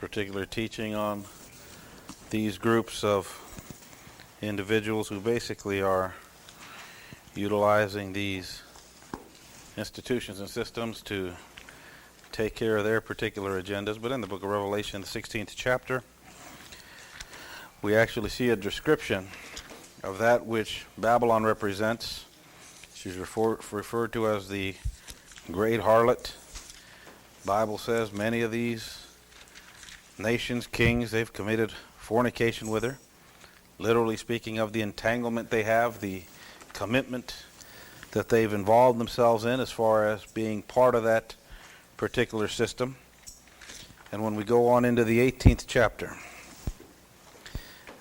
particular teaching on these groups of individuals who basically are utilizing these institutions and systems to take care of their particular agendas. But in the book of Revelation, the 16th chapter, we actually see a description of that which Babylon represents. She's referred to as the great harlot. The Bible says many of these nations, kings, they've committed fornication with her. Literally speaking of the entanglement they have, the commitment that they've involved themselves in as far as being part of that particular system. And when we go on into the 18th chapter,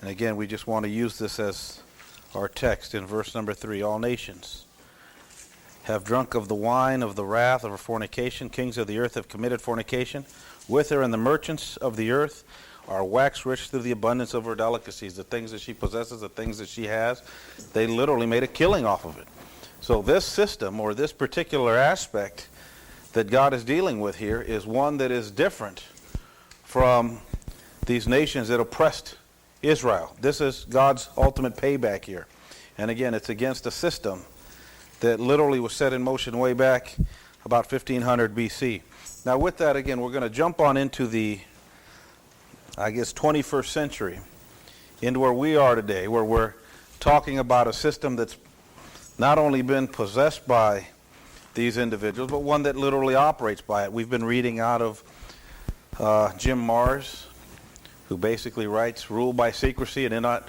and again, we just want to use this as our text in verse number 3. All nations have drunk of the wine of the wrath of her fornication. Kings of the earth have committed fornication with her, and the merchants of the earth are waxed rich through the abundance of her delicacies. The things that she possesses, the things that she has, they literally made a killing off of it. So this system, or this particular aspect that God is dealing with here, is one that is different from these nations that oppressed Israel. This is God's ultimate payback here. And again, it's against a system that literally was set in motion way back about 1500 BC. Now with that, again, we're going to jump on into the 21st century, into where we are today, where we're talking about a system that's not only been possessed by these individuals, but one that literally operates by it. We've been reading out of Jim Marrs, who basically writes Rule by Secrecy and not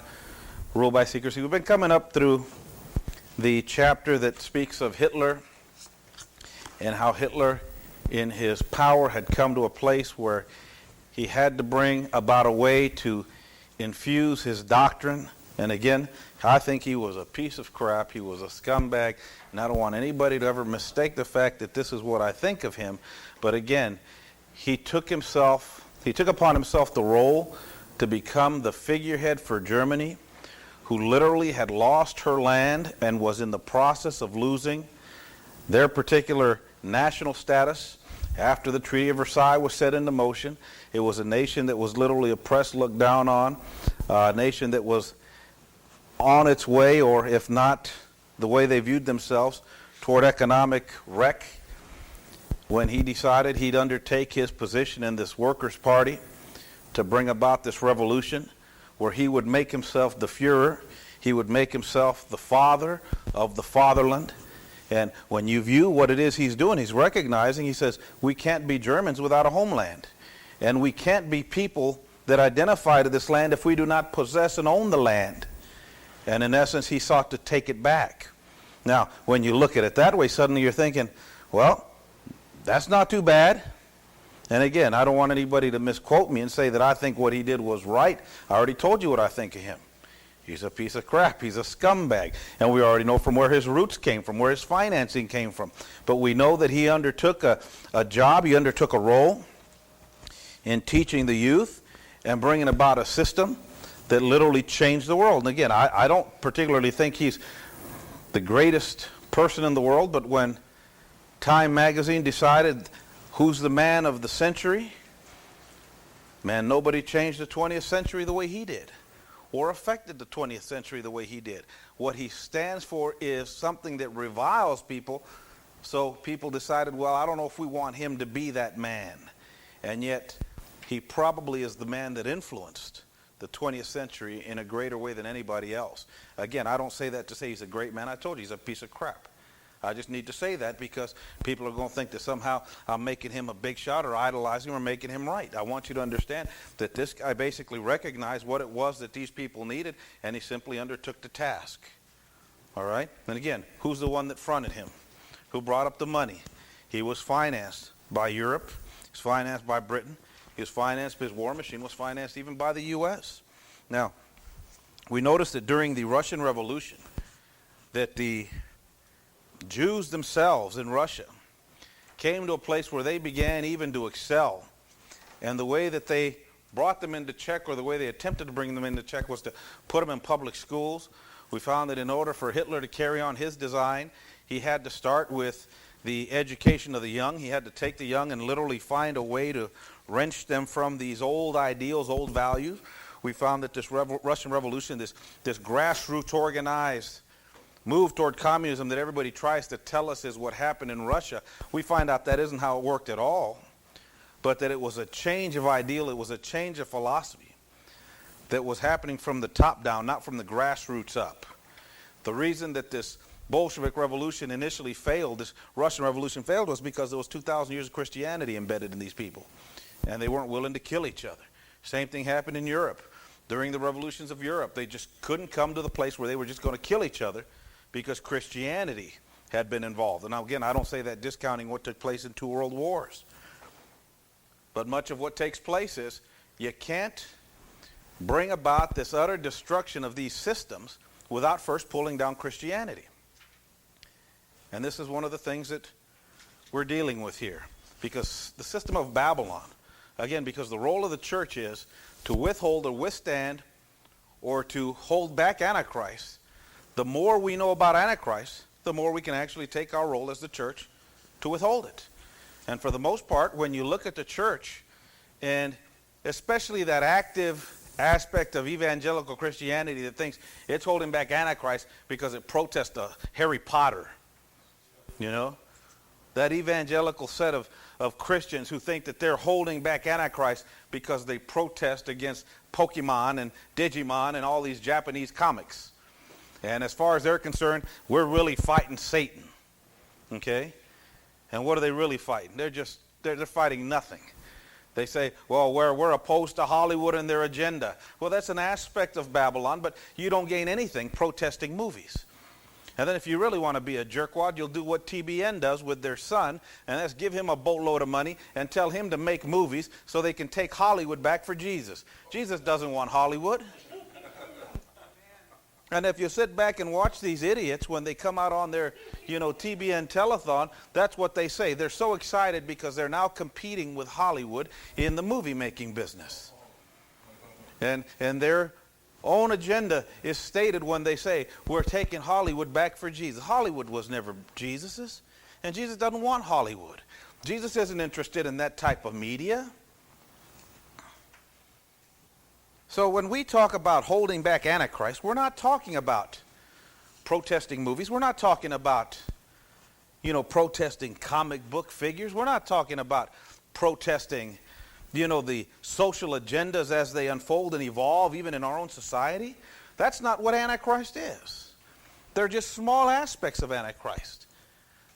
Rule by Secrecy. We've been coming up through the chapter that speaks of Hitler and how Hitler in his power had come to a place where he had to bring about a way to infuse his doctrine. And again, I think he was a piece of crap. He was a scumbag. And I don't want anybody to ever mistake the fact that this is what I think of him. But again, he took upon himself the role to become the figurehead for Germany, who literally had lost her land and was in the process of losing their particular national status. After the Treaty of Versailles was set into motion, it was a nation that was literally oppressed, looked down on, a nation that was on its way, or if not the way they viewed themselves, toward economic wreck. When he decided he'd undertake his position in this Workers' Party to bring about this revolution, where he would make himself the Führer, he would make himself the father of the fatherland. And when you view what it is he's doing, he's recognizing, he says, we can't be Germans without a homeland. And we can't be people that identify to this land if we do not possess and own the land. And in essence, he sought to take it back. Now, when you look at it that way, suddenly you're thinking, well, that's not too bad. And again, I don't want anybody to misquote me and say that I think what he did was right. I already told you what I think of him. He's a piece of crap. He's a scumbag. And we already know from where his roots came from, where his financing came from. But we know that he undertook a job, he undertook a role in teaching the youth and bringing about a system that literally changed the world. And again, I don't particularly think he's the greatest person in the world, but when Time magazine decided who's the man of the century, man, nobody changed the 20th century the way he did, or affected the 20th century the way he did. What he stands for is something that reviles people, so people decided, well, I don't know if we want him to be that man. And yet, he probably is the man that influenced the 20th century in a greater way than anybody else. Again, I don't say that to say he's a great man. I told you he's a piece of crap. I just need to say that because people are going to think that somehow I'm making him a big shot or idolizing him or making him right. I want you to understand that this guy basically recognized what it was that these people needed, and he simply undertook the task. All right? And again, who's the one that fronted him? Who brought up the money? He was financed by Europe. He was financed by Britain. He was financed, his war machine was financed even by the U.S. Now, we noticed that during the Russian Revolution that the Jews themselves in Russia came to a place where they began even to excel. And the way that they brought them into check, or the way they attempted to bring them into check, was to put them in public schools. We found that in order for Hitler to carry on his design, he had to start with the education of the young. He had to take the young and literally find a way to wrenched them from these old ideals, old values. We found that this Russian Revolution, this grassroots organized move toward communism that everybody tries to tell us is what happened in Russia, we find out that isn't how it worked at all, but that it was a change of ideal, it was a change of philosophy that was happening from the top down, not from the grassroots up. The reason that this Bolshevik revolution initially failed, this Russian Revolution failed, was because there was 2,000 years of Christianity embedded in these people, and they weren't willing to kill each other. Same thing happened in Europe. During the revolutions of Europe, they just couldn't come to the place where they were just going to kill each other because Christianity had been involved. And now again, I don't say that discounting what took place in 2 world wars. But much of what takes place is you can't bring about this utter destruction of these systems without first pulling down Christianity. And this is one of the things that we're dealing with here. Because the system of Babylon, again, because the role of the church is to withhold or withstand or to hold back Antichrist, the more we know about Antichrist, the more we can actually take our role as the church to withhold it. And for the most part, when you look at the church, and especially that active aspect of evangelical Christianity that thinks it's holding back Antichrist because it protests Harry Potter, you know, that evangelical set of Christians who think that they're holding back Antichrist because they protest against Pokemon and Digimon and all these Japanese comics. And as far as they're concerned, we're really fighting Satan. Okay? And what are they really fighting? They're fighting nothing. They say, well, we're opposed to Hollywood and their agenda. Well, that's an aspect of Babylon, but you don't gain anything protesting movies. And then if you really want to be a jerkwad, you'll do what TBN does with their son, and that's give him a boatload of money and tell him to make movies so they can take Hollywood back for Jesus. Jesus doesn't want Hollywood. And if you sit back and watch these idiots when they come out on their, TBN telethon, that's what they say. They're so excited because they're now competing with Hollywood in the movie-making business. And their own agenda is stated when they say, we're taking Hollywood back for Jesus. Hollywood was never Jesus's, and Jesus doesn't want Hollywood. Jesus isn't interested in that type of media. So when we talk about holding back Antichrist, we're not talking about protesting movies. We're not talking about, protesting comic book figures. We're not talking about protesting the social agendas as they unfold and evolve even in our own society. That's not what Antichrist is. They're just small aspects of Antichrist.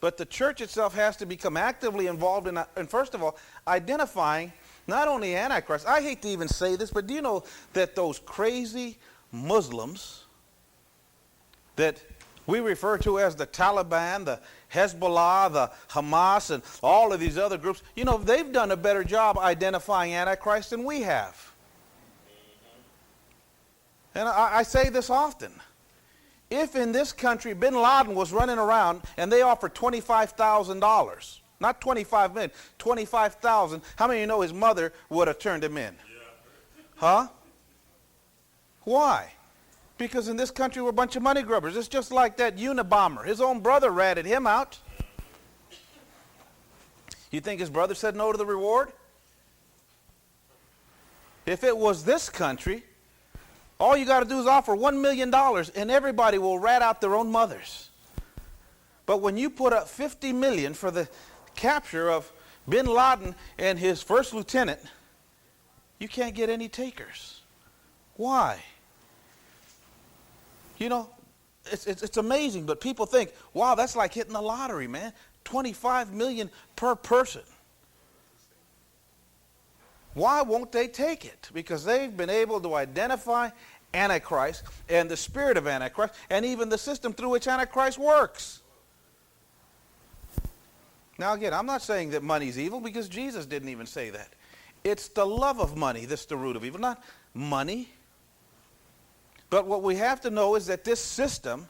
But the church itself has to become actively involved in first of all, identifying not only Antichrist. I hate to even say this, but do you know that those crazy Muslims that we refer to as the Taliban, the Hezbollah, the Hamas, and all of these other groups, they've done a better job identifying Antichrist than we have. And I say this often. If in this country Bin Laden was running around and they offered $25,000, not 25 million, 25,000, how many of you know his mother would have turned him in? Huh? Why? Because in this country we're a bunch of money grubbers. It's just like that Unabomber. His own brother ratted him out. You think his brother said no to the reward? If it was this country, all you got to do is offer $1 million and everybody will rat out their own mothers. But when you put up $50 million for the capture of Bin Laden and his first lieutenant, you can't get any takers. Why? It's amazing, but people think, wow, that's like hitting the lottery, man. 25 million per person. Why won't they take it? Because they've been able to identify Antichrist and the spirit of Antichrist and even the system through which Antichrist works. Now again, I'm not saying that money's evil because Jesus didn't even say that. It's the love of money that's the root of evil, not money. But what we have to know is that this system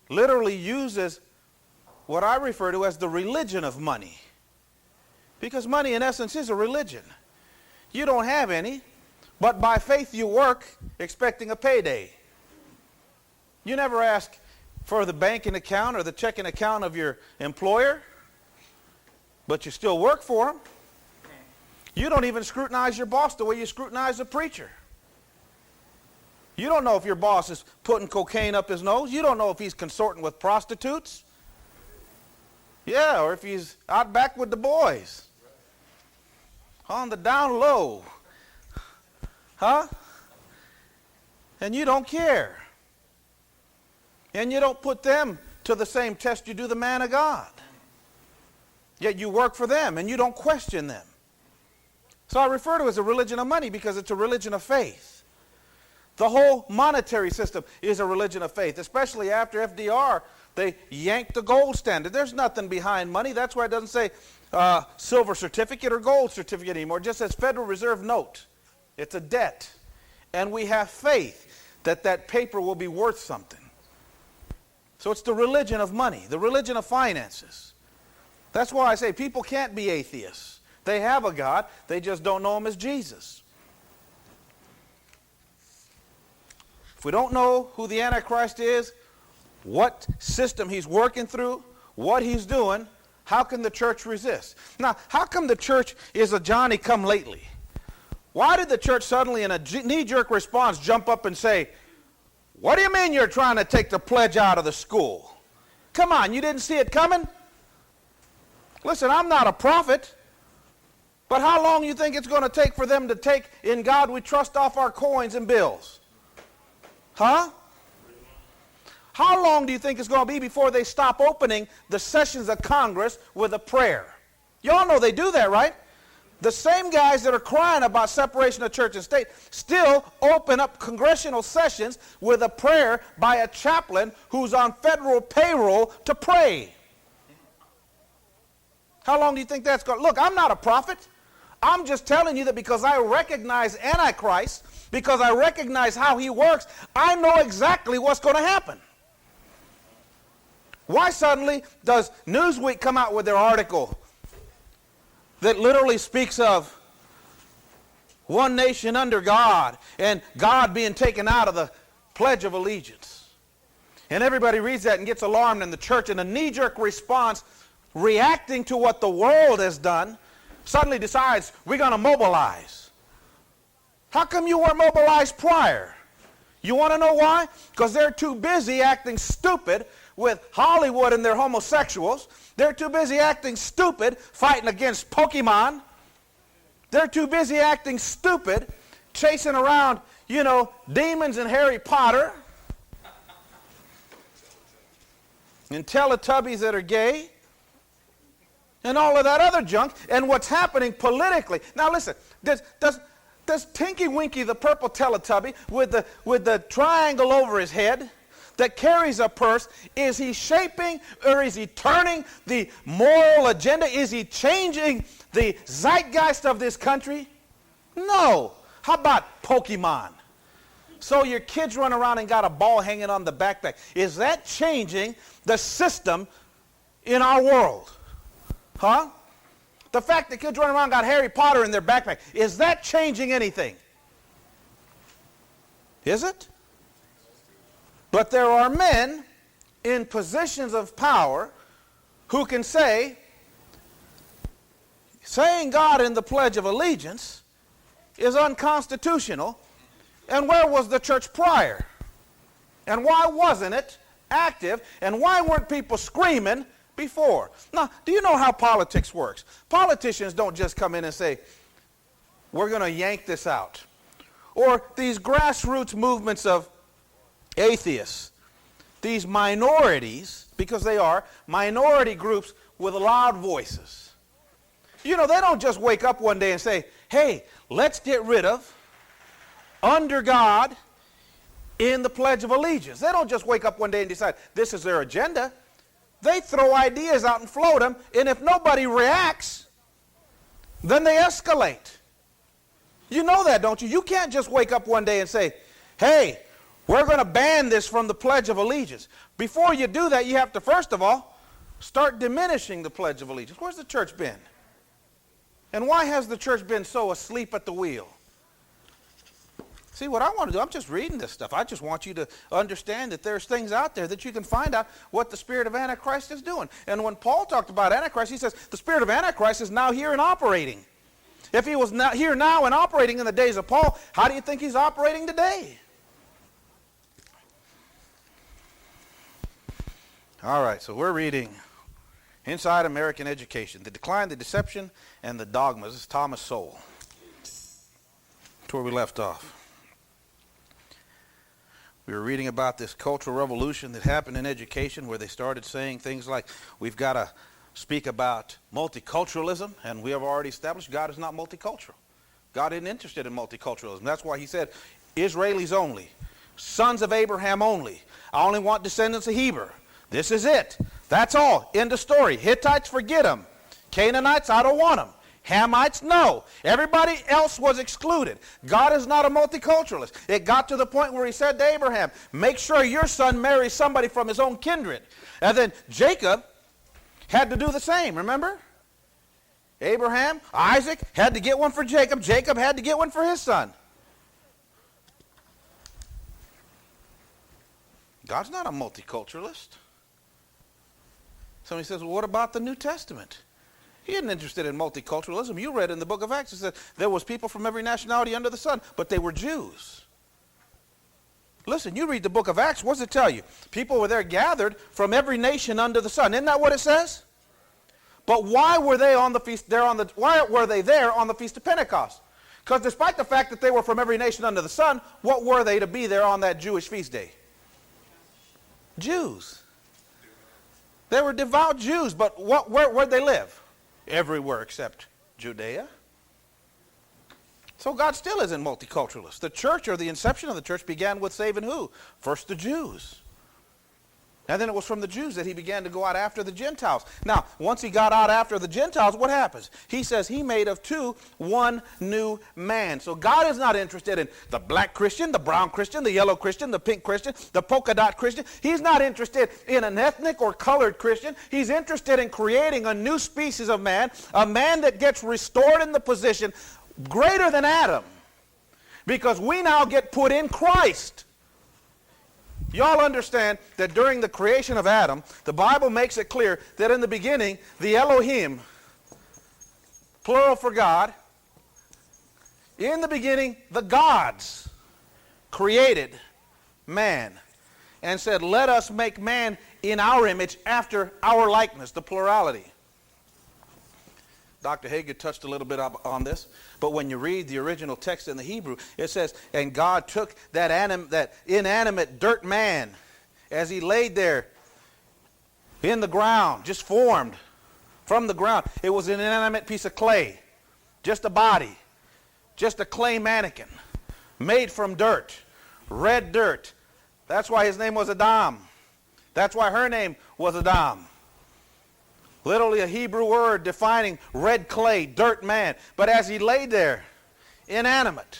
literally uses what I refer to as the religion of money. Because money in essence is a religion. You don't have any, but by faith you work expecting a payday. You never ask for the banking account or the checking account of your employer, but you still work for them. You don't even scrutinize your boss the way you scrutinize a preacher. You don't know if your boss is putting cocaine up his nose. You don't know if he's consorting with prostitutes. Yeah, or if he's out back with the boys. On the down low. Huh? And you don't care. And you don't put them to the same test you do the man of God. Yet you work for them and you don't question them. So I refer to it as a religion of money because it's a religion of faith. The whole monetary system is a religion of faith, especially after FDR, they yanked the gold standard. There's nothing behind money. That's why it doesn't say silver certificate or gold certificate anymore. It just says Federal Reserve note. It's a debt. And we have faith that that paper will be worth something. So it's the religion of money, the religion of finances. That's why I say people can't be atheists. They have a God, they just don't know him as Jesus. If we don't know who the Antichrist is, what system he's working through, what he's doing, how can the church resist? Now, how come the church is a Johnny-come-lately? Why did the church suddenly, in a knee-jerk response, jump up and say, what do you mean you're trying to take the pledge out of the school? Come on, you didn't see it coming? Listen, I'm not a prophet, but how long do you think it's going to take for them to take in God we trust off our coins and bills? Huh? How long do you think it's going to be before they stop opening the sessions of Congress with a prayer? You all know they do that, right? The same guys that are crying about separation of church and state still open up congressional sessions with a prayer by a chaplain who's on federal payroll to pray. How long do you think that's going to... Look, I'm not a prophet. I'm just telling you that because I recognize Antichrist, because I recognize how he works, I know exactly what's going to happen. Why suddenly does Newsweek come out with their article that literally speaks of one nation under God and God being taken out of the Pledge of Allegiance? And everybody reads that and gets alarmed in the church, and a knee-jerk response reacting to what the world has done suddenly decides we're going to mobilize. How come you weren't mobilized prior? You want to know why? Because they're too busy acting stupid with Hollywood and their homosexuals. They're too busy acting stupid fighting against Pokemon. They're too busy acting stupid chasing around, demons and Harry Potter and Teletubbies that are gay and all of that other junk and what's happening politically. Now listen, does Tinky Winky, the purple Teletubby with the triangle over his head that carries a purse, is he shaping or is he turning the moral agenda? Is he changing the zeitgeist of this country? No. How about Pokemon? So your kids run around and got a ball hanging on the backpack. Is that changing the system in our world? Huh? The fact that kids run around and got Harry Potter in their backpack, is that changing anything? Is it? But there are men in positions of power who can say, saying God in the Pledge of Allegiance is unconstitutional. And where was the church prior? And why wasn't it active? And why weren't people screaming before? Now, do you know how politics works? Politicians don't just come in and say, we're going to yank this out. Or these grassroots movements of atheists, these minorities, because they are minority groups with loud voices. They don't just wake up one day and say, hey, let's get rid of under God in the Pledge of Allegiance. They don't just wake up one day and decide this is their agenda. They throw ideas out and float them, and if nobody reacts, then they escalate. You know that, don't you? You can't just wake up one day and say, hey, we're going to ban this from the Pledge of Allegiance. Before you do that, you have to, first of all, start diminishing the Pledge of Allegiance. Where's the church been? And why has the church been so asleep at the wheel? See, what I want to do, I'm just reading this stuff. I just want you to understand that there's things out there that you can find out what the spirit of Antichrist is doing. And when Paul talked about Antichrist, he says the spirit of Antichrist is now here and operating. If he was not here now and operating in the days of Paul, how do you think he's operating today? All right, so we're reading Inside American Education, The Decline, the Deception, and the Dogmas. This is Thomas Sowell. That's where we left off. We were reading about this cultural revolution that happened in education where they started saying things like, we've got to speak about multiculturalism, and we have already established God is not multicultural. God isn't interested in multiculturalism. That's why he said, Israelis only, sons of Abraham only. I only want descendants of Hebrew. This is it. That's all. End of story. Hittites, forget them. Canaanites, I don't want them. Hamites, no. Everybody else was excluded. God is not a multiculturalist. It got to the point where he said to Abraham, make sure your son marries somebody from his own kindred. And then Jacob had to do the same, remember? Abraham, Isaac had to get one for Jacob. Jacob had to get one for his son. God's not a multiculturalist. Somebody says, well, what about the New Testament? He isn't interested in multiculturalism. You read in the book of Acts, it said there was people from every nationality under the sun, but they were Jews. Listen, you read the book of Acts, what does it tell you? People were there gathered from every nation under the sun. Isn't that what it says? But why were they on the feast why were they there on the Feast of Pentecost? Because despite the fact that they were from every nation under the sun, what were they to be there on that Jewish feast day? Jews. They were devout Jews, but where'd they live? Everywhere except Judea. So God still isn't multiculturalist. The church, or the inception of the church, began with saving who? First the Jews. And then it was from the Jews that he began to go out after the Gentiles. Now, once he got out after the Gentiles, what happens? He says he made of two one new man. So God is not interested in the black Christian, the brown Christian, the yellow Christian, the pink Christian, the polka dot Christian. He's not interested in an ethnic or colored Christian. He's interested in creating a new species of man, a man that gets restored in the position greater than Adam, because we now get put in Christ. Y'all understand that during the creation of Adam, the Bible makes it clear that in the beginning, the Elohim, plural for God, in the beginning, the gods created man and said, let us make man in our image after our likeness, the plurality. Dr. Hager touched a little bit on this, but when you read the original text in the Hebrew, it says, and God took that inanimate dirt man as he laid there in the ground, just formed from the ground. It was an inanimate piece of clay, just a body, just a clay mannequin made from dirt, red dirt. That's why his name was Adam. That's why her name was Adam. Literally a Hebrew word defining red clay, dirt man. But as he lay there, inanimate,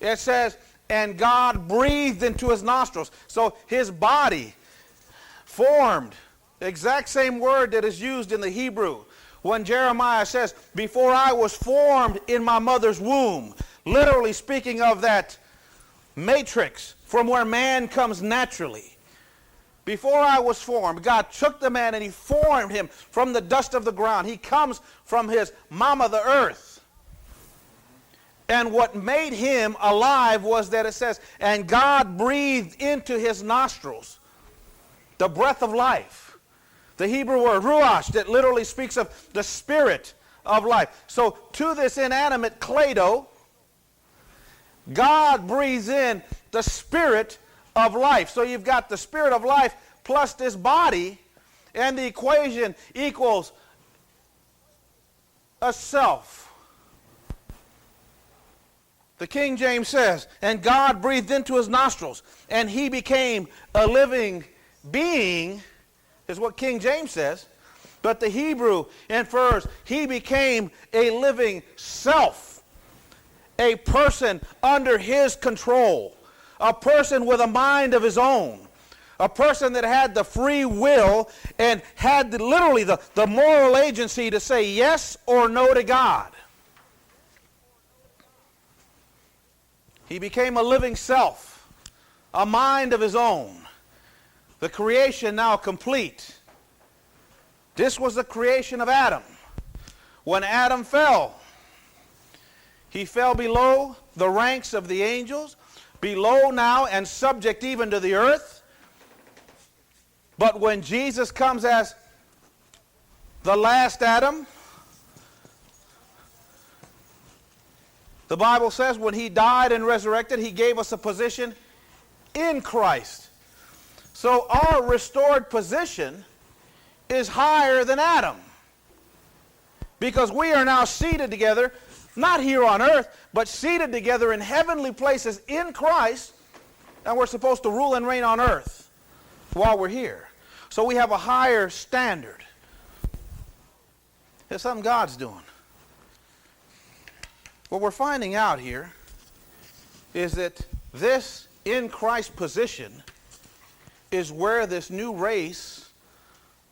it says, and God breathed into his nostrils. So his body formed, the exact same word that is used in the Hebrew when Jeremiah says, before I was formed in my mother's womb. Literally speaking of that matrix from where man comes naturally. Before I was formed, God took the man and he formed him from the dust of the ground. He comes from his mama, the earth. And what made him alive was that it says, and God breathed into his nostrils the breath of life. The Hebrew word, ruach, that literally speaks of the spirit of life. So to this inanimate clay dough, God breathes in the spirit of life. So you've got the spirit of life plus this body, and the equation equals a self. The King James says, and God breathed into his nostrils, and he became a living being, is what King James says. But the Hebrew infers he became a living self, a person under his control. A person with a mind of his own. A person that had the free will and had literally the moral agency to say yes or no to God. He became a living self, a mind of his own. The creation now complete. This was the creation of Adam. When Adam fell, He fell below the ranks of the angels, below now and subject even to the earth. But when Jesus comes as the last Adam, the Bible says when he died and resurrected, he gave us a position in Christ. So our restored position is higher than Adam, because we are now seated together, not here on earth, but seated together in heavenly places in Christ, and we're supposed to rule and reign on earth while we're here. So we have a higher standard. It's something God's doing. What we're finding out here is that this in Christ position is where this new race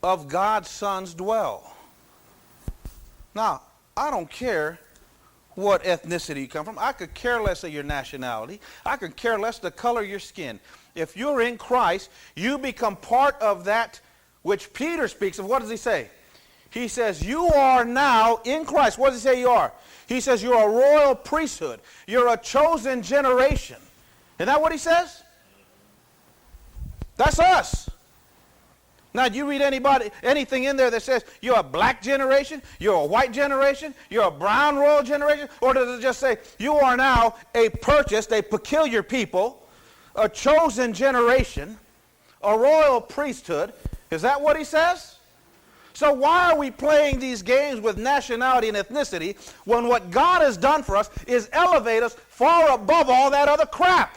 of God's sons dwell. Now, I don't care what ethnicity you come from. I could care less of your nationality. I could care less the color of your skin. If you're in Christ, you become part of that which Peter speaks of. What does he say? He says, you are now in Christ. What does he say you are? He says you're a royal priesthood. You're a chosen generation. Isn't that what he says? That's us. Now, do you read anything in there that says you're a black generation, you're a white generation, you're a brown royal generation? Or does it just say you are now a purchased, a peculiar people, a chosen generation, a royal priesthood? Is that what he says? So why are we playing these games with nationality and ethnicity when what God has done for us is elevate us far above all that other crap?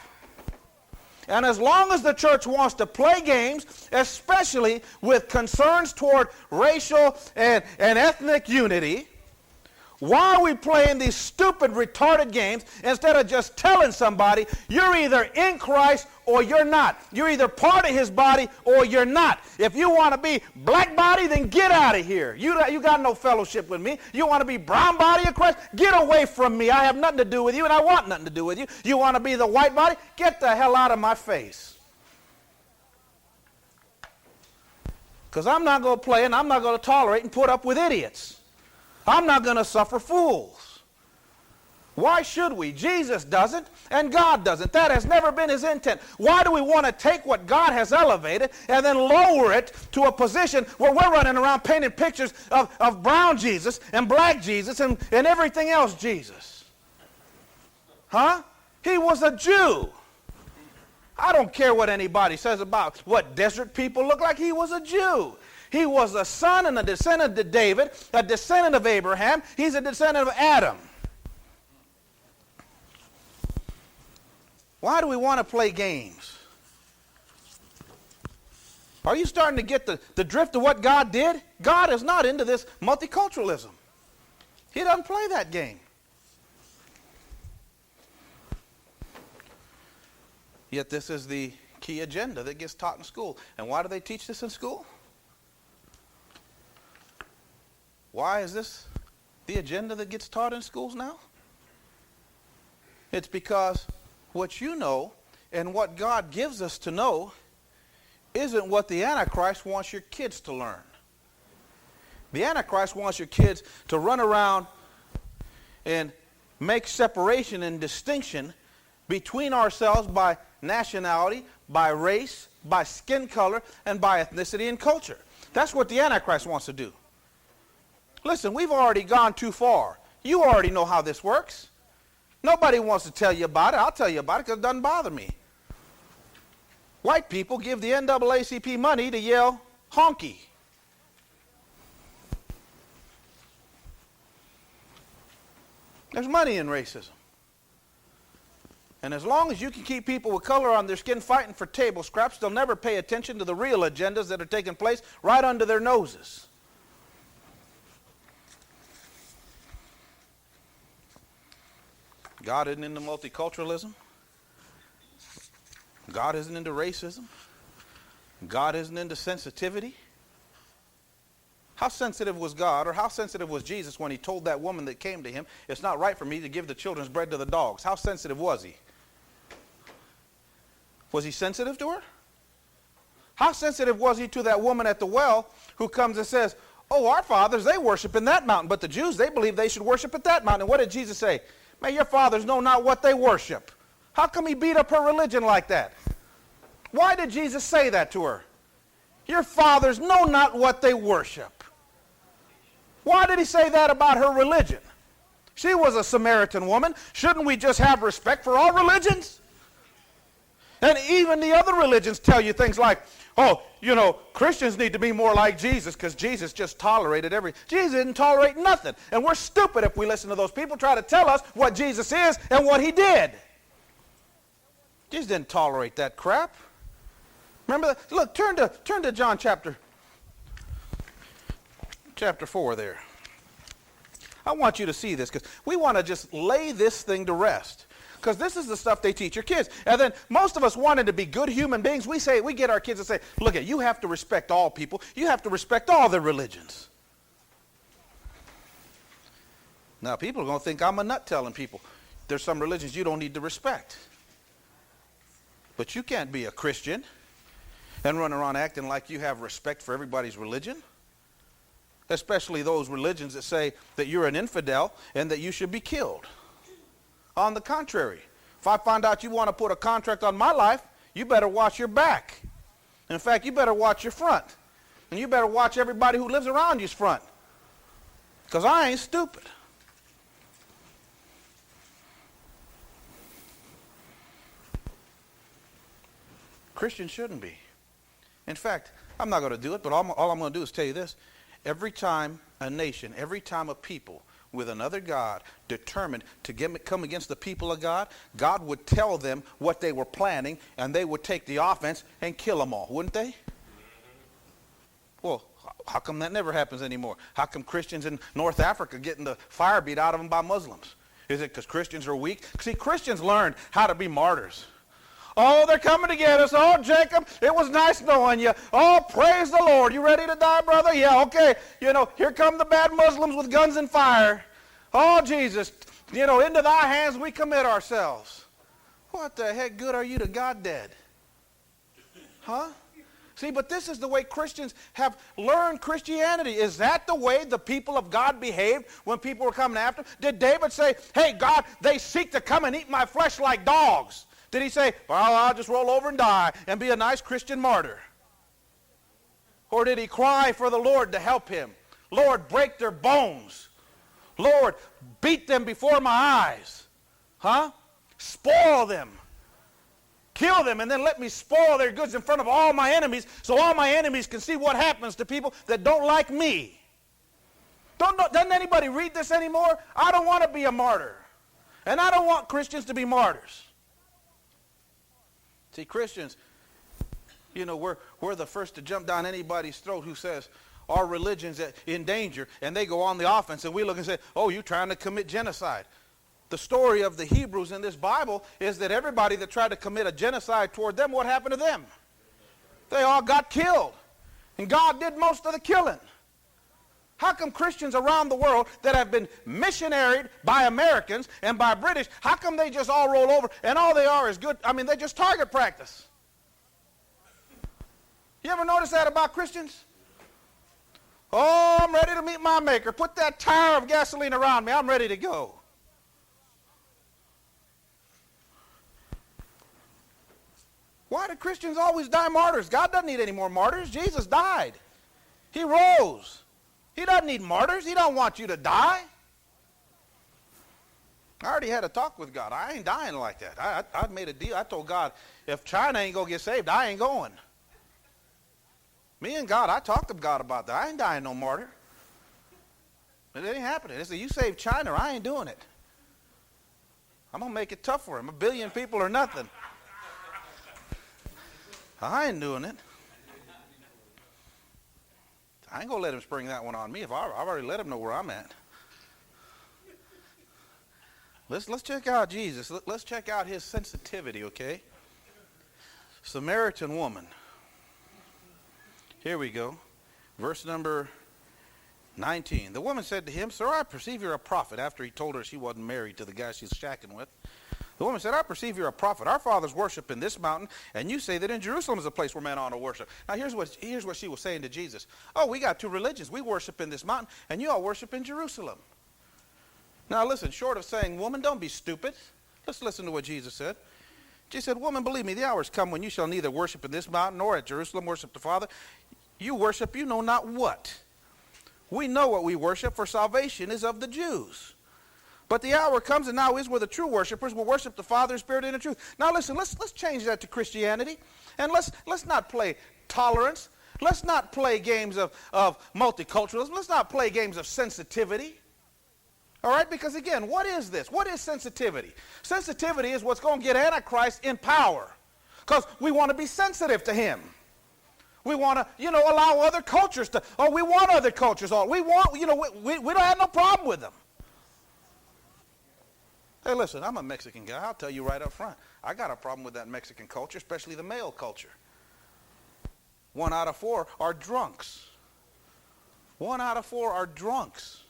And as long as the church wants to play games, especially with concerns toward racial and ethnic unity, why are we playing these stupid, retarded games instead of just telling somebody, you're either in Christ or you're not. You're either part of his body or you're not. If you want to be black body, then get out of here. You got no fellowship with me. You want to be brown body of Christ? Get away from me. I have nothing to do with you, and I want nothing to do with you. You want to be the white body? Get the hell out of my face. Because I'm not going to play and I'm not going to tolerate and put up with idiots. I'm not going to suffer fools. Why should we? Jesus doesn't, and God doesn't. That has never been his intent. Why do we want to take what God has elevated and then lower it to a position where we're running around painting pictures of brown Jesus and black Jesus and everything else Jesus? Huh? He was a Jew. I don't care what anybody says about what desert people look like. He was a Jew. He was a son and a descendant of David, a descendant of Abraham. He's a descendant of Adam. Why do we want to play games? Are you starting to get the drift of what God did? God is not into this multiculturalism. He doesn't play that game. Yet this is the key agenda that gets taught in school. And why do they teach this in school? Why is this the agenda that gets taught in schools now? It's because what you know and what God gives us to know isn't what the Antichrist wants your kids to learn. The Antichrist wants your kids to run around and make separation and distinction between ourselves by nationality, by race, by skin color, and by ethnicity and culture. That's what the Antichrist wants to do. Listen, we've already gone too far. You already know how this works. Nobody wants to tell you about it. I'll tell you about it because it doesn't bother me. White people give the NAACP money to yell honky. There's money in racism. And as long as you can keep people with color on their skin fighting for table scraps, they'll never pay attention to the real agendas that are taking place right under their noses. God isn't into multiculturalism. God isn't into racism. God isn't into sensitivity. How sensitive was God, or how sensitive was Jesus when he told that woman that came to him, it's not right for me to give the children's bread to the dogs? How sensitive was he? Was he sensitive to her? How sensitive was he to that woman at the well who comes and says, oh, our fathers, they worship in that mountain, but the Jews, they believe they should worship at that mountain. And what did Jesus say? Man, your fathers know not what they worship. How come he beat up her religion like that? Why did Jesus say that to her? Your fathers know not what they worship. Why did he say that about her religion? She was a Samaritan woman. Shouldn't we just have respect for all religions? And even the other religions tell you things like, oh, you know, Christians need to be more like Jesus because Jesus just tolerated Jesus didn't tolerate nothing. And we're stupid if we listen to those people try to tell us what Jesus is and what he did. Jesus didn't tolerate that crap. Remember that? Look, turn to John chapter 4 there. I want you to see this because we want to just lay this thing to rest. Because this is the stuff they teach your kids. And then most of us wanting to be good human beings, we get our kids to say, look, you have to respect all people. You have to respect all their religions. Now, people are going to think I'm a nut telling people there's some religions you don't need to respect. But you can't be a Christian and run around acting like you have respect for everybody's religion. Especially those religions that say that you're an infidel and that you should be killed. On the contrary, if I find out you want to put a contract on my life, you better watch your back. In fact, you better watch your front. And you better watch everybody who lives around you's front. Because I ain't stupid. Christians shouldn't be. In fact, I'm not going to do it, but all I'm going to do is tell you this. Every time a nation, every time a people with another God determined to come against the people of God, God would tell them what they were planning, and they would take the offense and kill them all, wouldn't they? Well, how come that never happens anymore? How come Christians in North Africa getting the fire beat out of them by Muslims? Is it because Christians are weak? See, Christians learned how to be martyrs. Oh, they're coming to get us. Oh, Jacob, it was nice knowing you. Oh, praise the Lord. You ready to die, brother? Yeah, okay. You know, here come the bad Muslims with guns and fire. Oh, Jesus, you know, into thy hands we commit ourselves. What the heck good are you to God dead? Huh? See, but this is the way Christians have learned Christianity. Is that the way the people of God behaved when people were coming after them? Did David say, hey, God, they seek to come and eat my flesh like dogs? Did he say, well, I'll just roll over and die and be a nice Christian martyr? Or did he cry for the Lord to help him? Lord, break their bones. Lord, beat them before my eyes. Huh? Spoil them. Kill them and then let me spoil their goods in front of all my enemies so all my enemies can see what happens to people that don't like me. Doesn't anybody read this anymore? I don't want to be a martyr. And I don't want Christians to be martyrs. See, Christians, you know, we're the first to jump down anybody's throat who says our religion's in danger, and they go on the offense, and we look and say, oh, you're trying to commit genocide. The story of the Hebrews in this Bible is that everybody that tried to commit a genocide toward them, what happened to them? They all got killed, and God did most of the killing. How come Christians around the world that have been missionaried by Americans and by British, how come they just all roll over and all they are is good? I mean, they just target practice. You ever notice that about Christians? Oh, I'm ready to meet my maker. Put that tire of gasoline around me. I'm ready to go. Why do Christians always die martyrs? God doesn't need any more martyrs. Jesus died. He rose. He doesn't need martyrs. He don't want you to die. I already had a talk with God. I ain't dying like that. I made a deal. I told God, if China ain't going to get saved, I ain't going. Me and God, I talked to God about that. I ain't dying no martyr. But it ain't happening. They said, you save China, I ain't doing it. I'm going to make it tough for him. 1 billion people or nothing. I ain't doing it. I ain't going to let him spring that one on me. I've already let him know where I'm at. Let's check out Jesus. Let's check out his sensitivity, okay? Samaritan woman. Here we go. Verse number 19. The woman said to him, sir, I perceive you're a prophet. After he told her she wasn't married to the guy she's shacking with. The woman said, I perceive you're a prophet. Our fathers worship in this mountain, and you say that in Jerusalem is a place where men ought to worship. Now, here's what she was saying to Jesus. Oh, we got two religions. We worship in this mountain, and you all worship in Jerusalem. Now listen, short of saying, woman, don't be stupid, let's listen to what Jesus said. Jesus said, woman, believe me, the hour is come when you shall neither worship in this mountain nor at Jerusalem worship the Father. You worship you know not what. We know what we worship, for salvation is of the Jews. But the hour comes and now is where the true worshipers will worship the Father in spirit and in truth. Now listen, let's change that to Christianity. And let's not play tolerance. Let's not play games of multiculturalism. Let's not play games of sensitivity. All right? Because again, what is this? What is sensitivity? Sensitivity is what's going to get Antichrist in power. Because we want to be sensitive to him. We want to, allow other cultures to, we want other cultures. We want, we don't have no problem with them. Hey, listen, I'm a Mexican guy. I'll tell you right up front. I got a problem with that Mexican culture, especially the male culture. 1 out of 4 are drunks. 1 out of 4 are drunks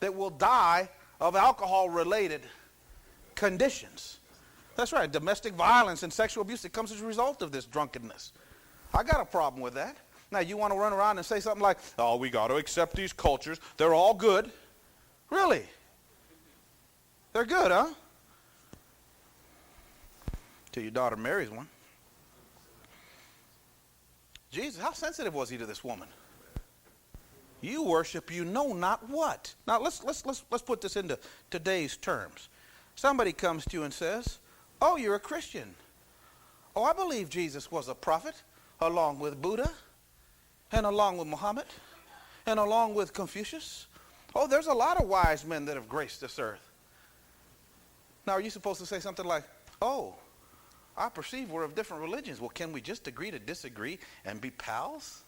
that will die of alcohol-related conditions. That's right, domestic violence and sexual abuse that comes as a result of this drunkenness. I got a problem with that. Now, you want to run around and say something like, oh, we got to accept these cultures. They're all good. Really? They're good, huh? Till your daughter marries one. Jesus, how sensitive was he to this woman? You worship you know not what. Now let's put this into today's terms. Somebody comes to you and says, oh, you're a Christian. Oh, I believe Jesus was a prophet along with Buddha and along with Muhammad and along with Confucius. Oh, there's a lot of wise men that have graced this earth. Now, are you supposed to say something like, oh, I perceive we're of different religions. Well, can we just agree to disagree and be pals?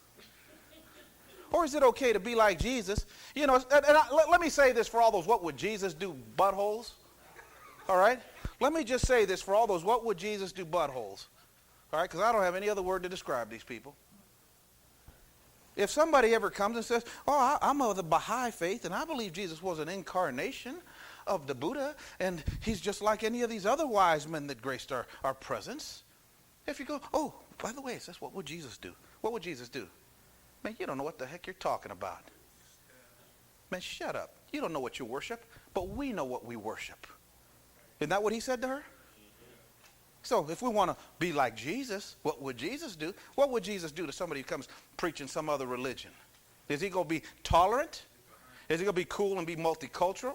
Or is it okay to be like Jesus? Let me say this for all those what would Jesus do buttholes. All right? Let me just say this for all those what would Jesus do buttholes. All right? Because I don't have any other word to describe these people. If somebody ever comes and says, oh, I'm of the Baha'i faith and I believe Jesus was an incarnation of the Buddha and he's just like any of these other wise men that graced our presence. If you go, oh, by the way, it says, what would Jesus do? What would Jesus do? Man, you don't know what the heck you're talking about. Man, shut up. You don't know what you worship, but we know what we worship. Isn't that what he said to her? So if we want to be like Jesus, what would Jesus do? What would Jesus do to somebody who comes preaching some other religion? Is he going to be tolerant? Is he going to be cool and be multicultural?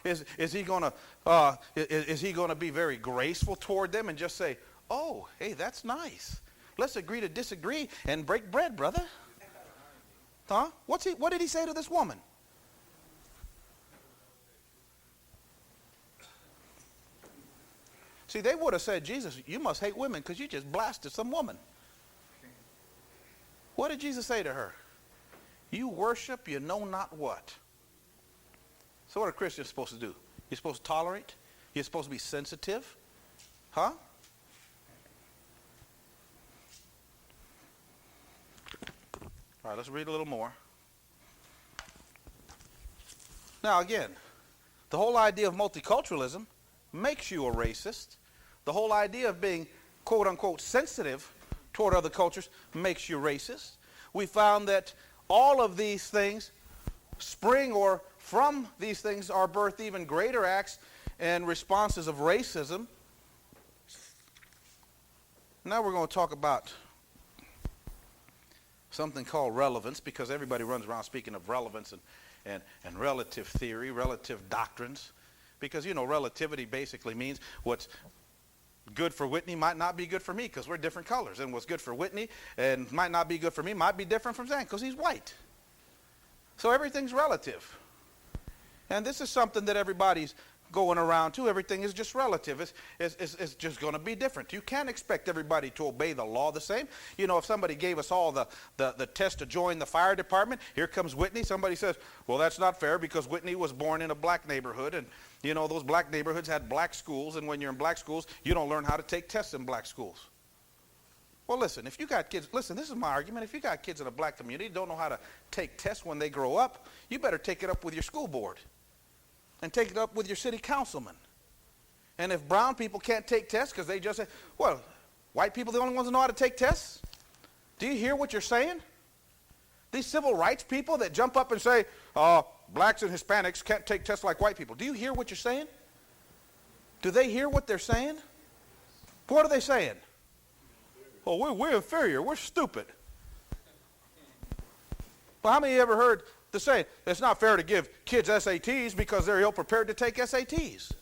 Is he going to be very graceful toward them and just say, oh, hey, that's nice. Let's agree to disagree and break bread, brother. Huh? What did he say to this woman? See, they would have said, Jesus, you must hate women because you just blasted some woman. What did Jesus say to her? You worship you know not what. So what are Christians supposed to do? You're supposed to tolerate? You're supposed to be sensitive? Huh? All right, let's read a little more. Now again, the whole idea of multiculturalism makes you a racist. The whole idea of being, quote unquote, sensitive toward other cultures makes you racist. We found that all of these things spring or from these things are birthed even greater acts and responses of racism. Now we're going to talk about something called relevance, because everybody runs around speaking of relevance and relative theory, relative doctrines. Because, relativity basically means what's good for Whitney might not be good for me because we're different colors. And what's good for Whitney and might not be good for me might be different from Zan because he's white. So everything's relative. And this is something that everybody's going around to. Everything is just relative. It's just going to be different. You can't expect everybody to obey the law the same. If somebody gave us all the test to join the fire department, here comes Whitney. Somebody says, well, that's not fair because Whitney was born in a black neighborhood. And, those black neighborhoods had black schools. And when you're in black schools, you don't learn how to take tests in black schools. Well, listen, if you got kids, listen, this is my argument. If you got kids in a black community who don't know how to take tests when they grow up, you better take it up with your school board. And take it up with your city councilman. And if brown people can't take tests because they just say, well, white people are the only ones that know how to take tests? Do you hear what you're saying? These civil rights people that jump up and say, blacks and Hispanics can't take tests like white people. Do you hear what you're saying? Do they hear what they're saying? What are they saying? Oh, we're inferior. We're stupid. Well, how many of you ever heard the saying, it's not fair to give kids SATs because they're ill-prepared to take SATs?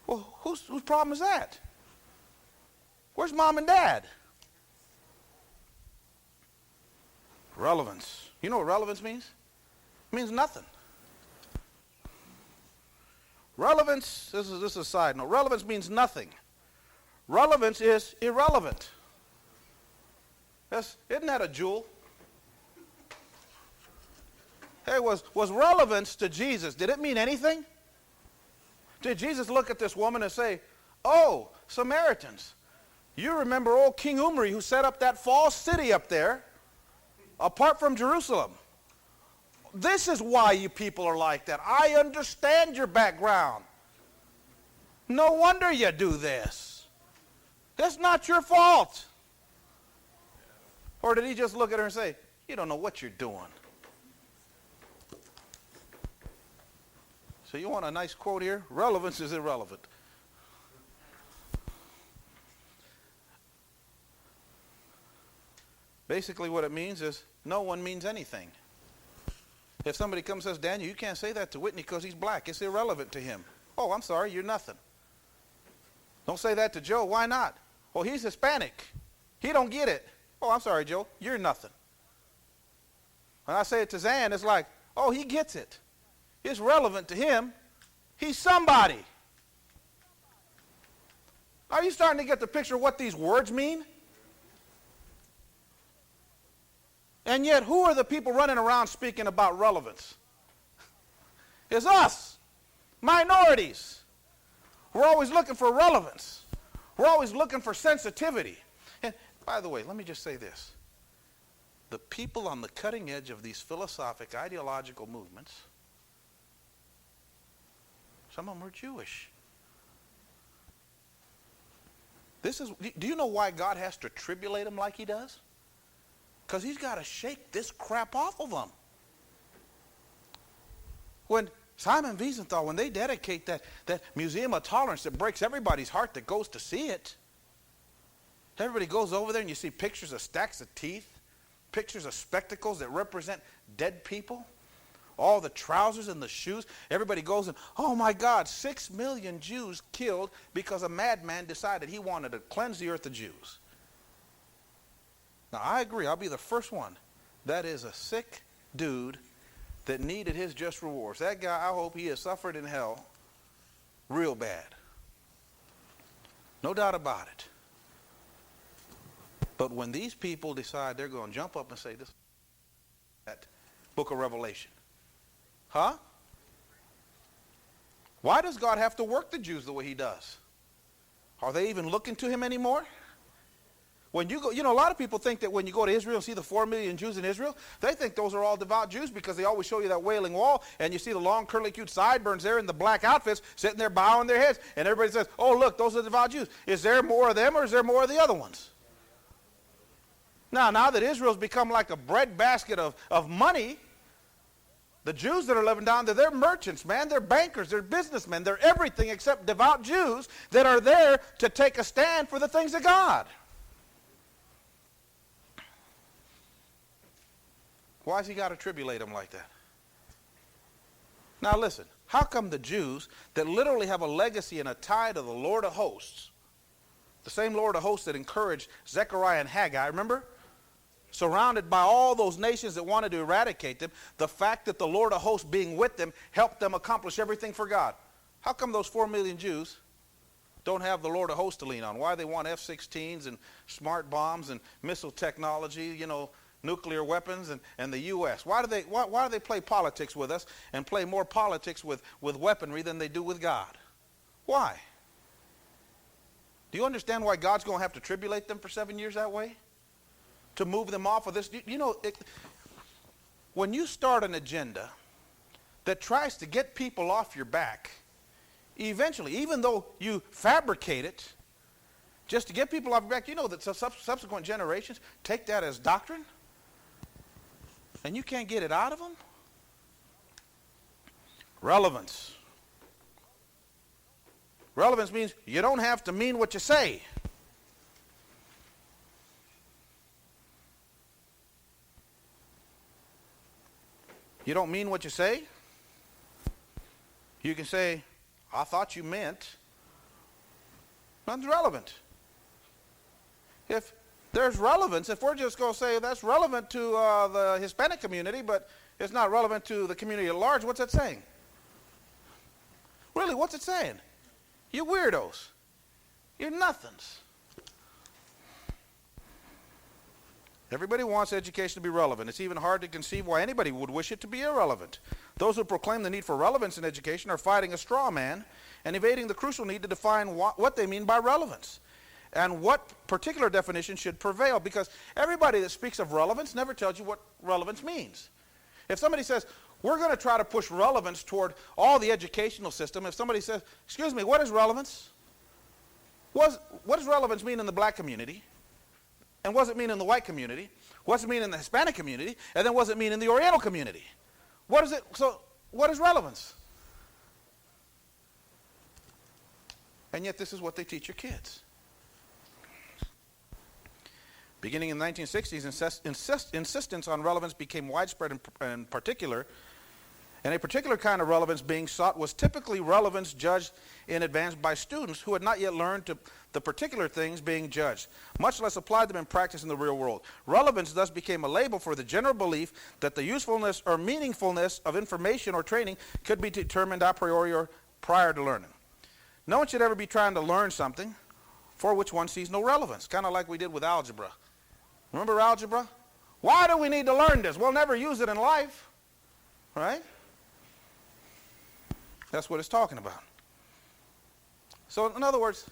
Well, whose problem is that? Where's mom and dad? Relevance. You know what relevance means? It means nothing. Relevance, this is a side note. Relevance means nothing. Relevance is irrelevant. Isn't that a jewel? Hey, was relevance to Jesus, did it mean anything? Did Jesus look at this woman and say, oh, Samaritans, you remember old King Omri who set up that false city up there apart from Jerusalem? This is why you people are like that. I understand your background. No wonder you do this. It's not your fault. Or did he just look at her and say, you don't know what you're doing? So you want a nice quote here? Relevance is irrelevant. Basically what it means is no one means anything. If somebody comes and says, Daniel, you can't say that to Whitney because he's black. It's irrelevant to him. Oh, I'm sorry, you're nothing. Don't say that to Joe. Why not? Well, he's Hispanic. He don't get it. Oh, I'm sorry, Joe, you're nothing. When I say it to Zan, it's like, oh, he gets it. It's relevant to him. He's somebody. Are you starting to get the picture of what these words mean? And yet, who are the people running around speaking about relevance? It's us, minorities. We're always looking for relevance. We're always looking for sensitivity. And by the way, let me just say this. The people on the cutting edge of these philosophic, ideological movements, some of them are Jewish. Do you know why God has to tribulate them like he does? Because he's got to shake this crap off of them. When Simon Wiesenthal, when they dedicate that museum of tolerance that breaks everybody's heart that goes to see it, everybody goes over there and you see pictures of stacks of teeth, pictures of spectacles that represent dead people, all the trousers and the shoes. Everybody goes and, oh my God, 6 million Jews killed because a madman decided he wanted to cleanse the earth of Jews. Now, I agree. I'll be the first one. That is a sick dude that needed his just rewards. That guy, I hope he has suffered in hell real bad. No doubt about it. But when these people decide they're going to jump up and say this, that book of Revelation, huh? Why does God have to work the Jews the way he does? Are they even looking to him anymore? When you go, a lot of people think that when you go to Israel and see the 4 million Jews in Israel, they think those are all devout Jews because they always show you that Wailing Wall and you see the long curly-cued sideburns there in the black outfits sitting there bowing their heads. And everybody says, oh, look, those are devout Jews. Is there more of them or is there more of the other ones? Now that Israel's become like a breadbasket of money, the Jews that are living down there, they're merchants, man. They're bankers. They're businessmen. They're everything except devout Jews that are there to take a stand for the things of God. Why has he got to tribulate them like that? Now listen, how come the Jews that literally have a legacy and a tie to the Lord of hosts, the same Lord of hosts that encouraged Zechariah and Haggai, remember? Surrounded by all those nations that wanted to eradicate them, the fact that the Lord of hosts being with them helped them accomplish everything for God. How come those 4 million Jews don't have the Lord of hosts to lean on? Why they want F-16s and smart bombs and missile technology, nuclear weapons and the U.S.? Why do they play politics with us and play more politics with weaponry than they do with God? Why? Do you understand why God's going to have to tribulate them for 7 years that way? To move them off of this? When you start an agenda that tries to get people off your back, eventually, even though you fabricate it, just to get people off your back, that subsequent generations take that as doctrine. and you can't get it out of them? Relevance. Relevance means you don't have to mean what you say. You don't mean what you say? You can say, I thought you meant. Nothing's relevant. If there's relevance, if we're just going to say that's relevant to the Hispanic community, but it's not relevant to the community at large, what's that saying? Really, what's it saying? You weirdos. You're nothings. Everybody wants education to be relevant. It's even hard to conceive why anybody would wish it to be irrelevant. Those who proclaim the need for relevance in education are fighting a straw man and evading the crucial need to define what they mean by relevance and what particular definition should prevail, because everybody that speaks of relevance never tells you what relevance means. If somebody says, we're going to try to push relevance toward all the educational system, if somebody says, excuse me, what is relevance? What does relevance mean in the black community? And what does it mean in the white community? What does it mean in the Hispanic community? And then what does it mean in the Oriental community? What is relevance? And yet this is what they teach your kids. Beginning in the 1960s, insistence on relevance became widespread in particular, and a particular kind of relevance being sought was typically relevance judged in advance by students who had not yet learned the particular things being judged, much less applied them in practice in the real world. Relevance thus became a label for the general belief that the usefulness or meaningfulness of information or training could be determined a priori or prior to learning. No one should ever be trying to learn something for which one sees no relevance, kind of like we did with algebra. Remember algebra? Why do we need to learn this? We'll never use it in life, right? That's what it's talking about. So in other words,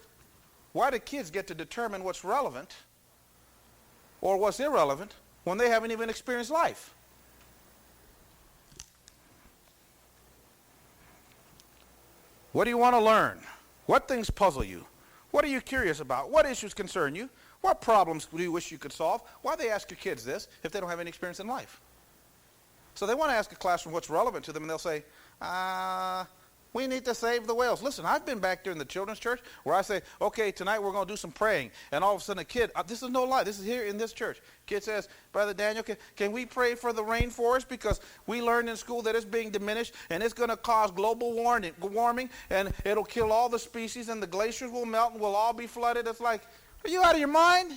why do kids get to determine what's relevant or what's irrelevant when they haven't even experienced life? What do you want to learn? What things puzzle you? What are you curious about? What issues concern you? What problems do you wish you could solve? Why do they ask your kids this if they don't have any experience in life? So they want to ask a classroom what's relevant to them, and they'll say, we need to save the whales. Listen, I've been back there in the children's church where I say, okay, tonight we're going to do some praying. And all of a sudden a kid, this is no lie, this is here in this church. Kid says, Brother Daniel, can we pray for the rainforest? Because we learned in school that it's being diminished and it's going to cause global warming and it'll kill all the species and the glaciers will melt and we'll all be flooded. It's like, are you out of your mind?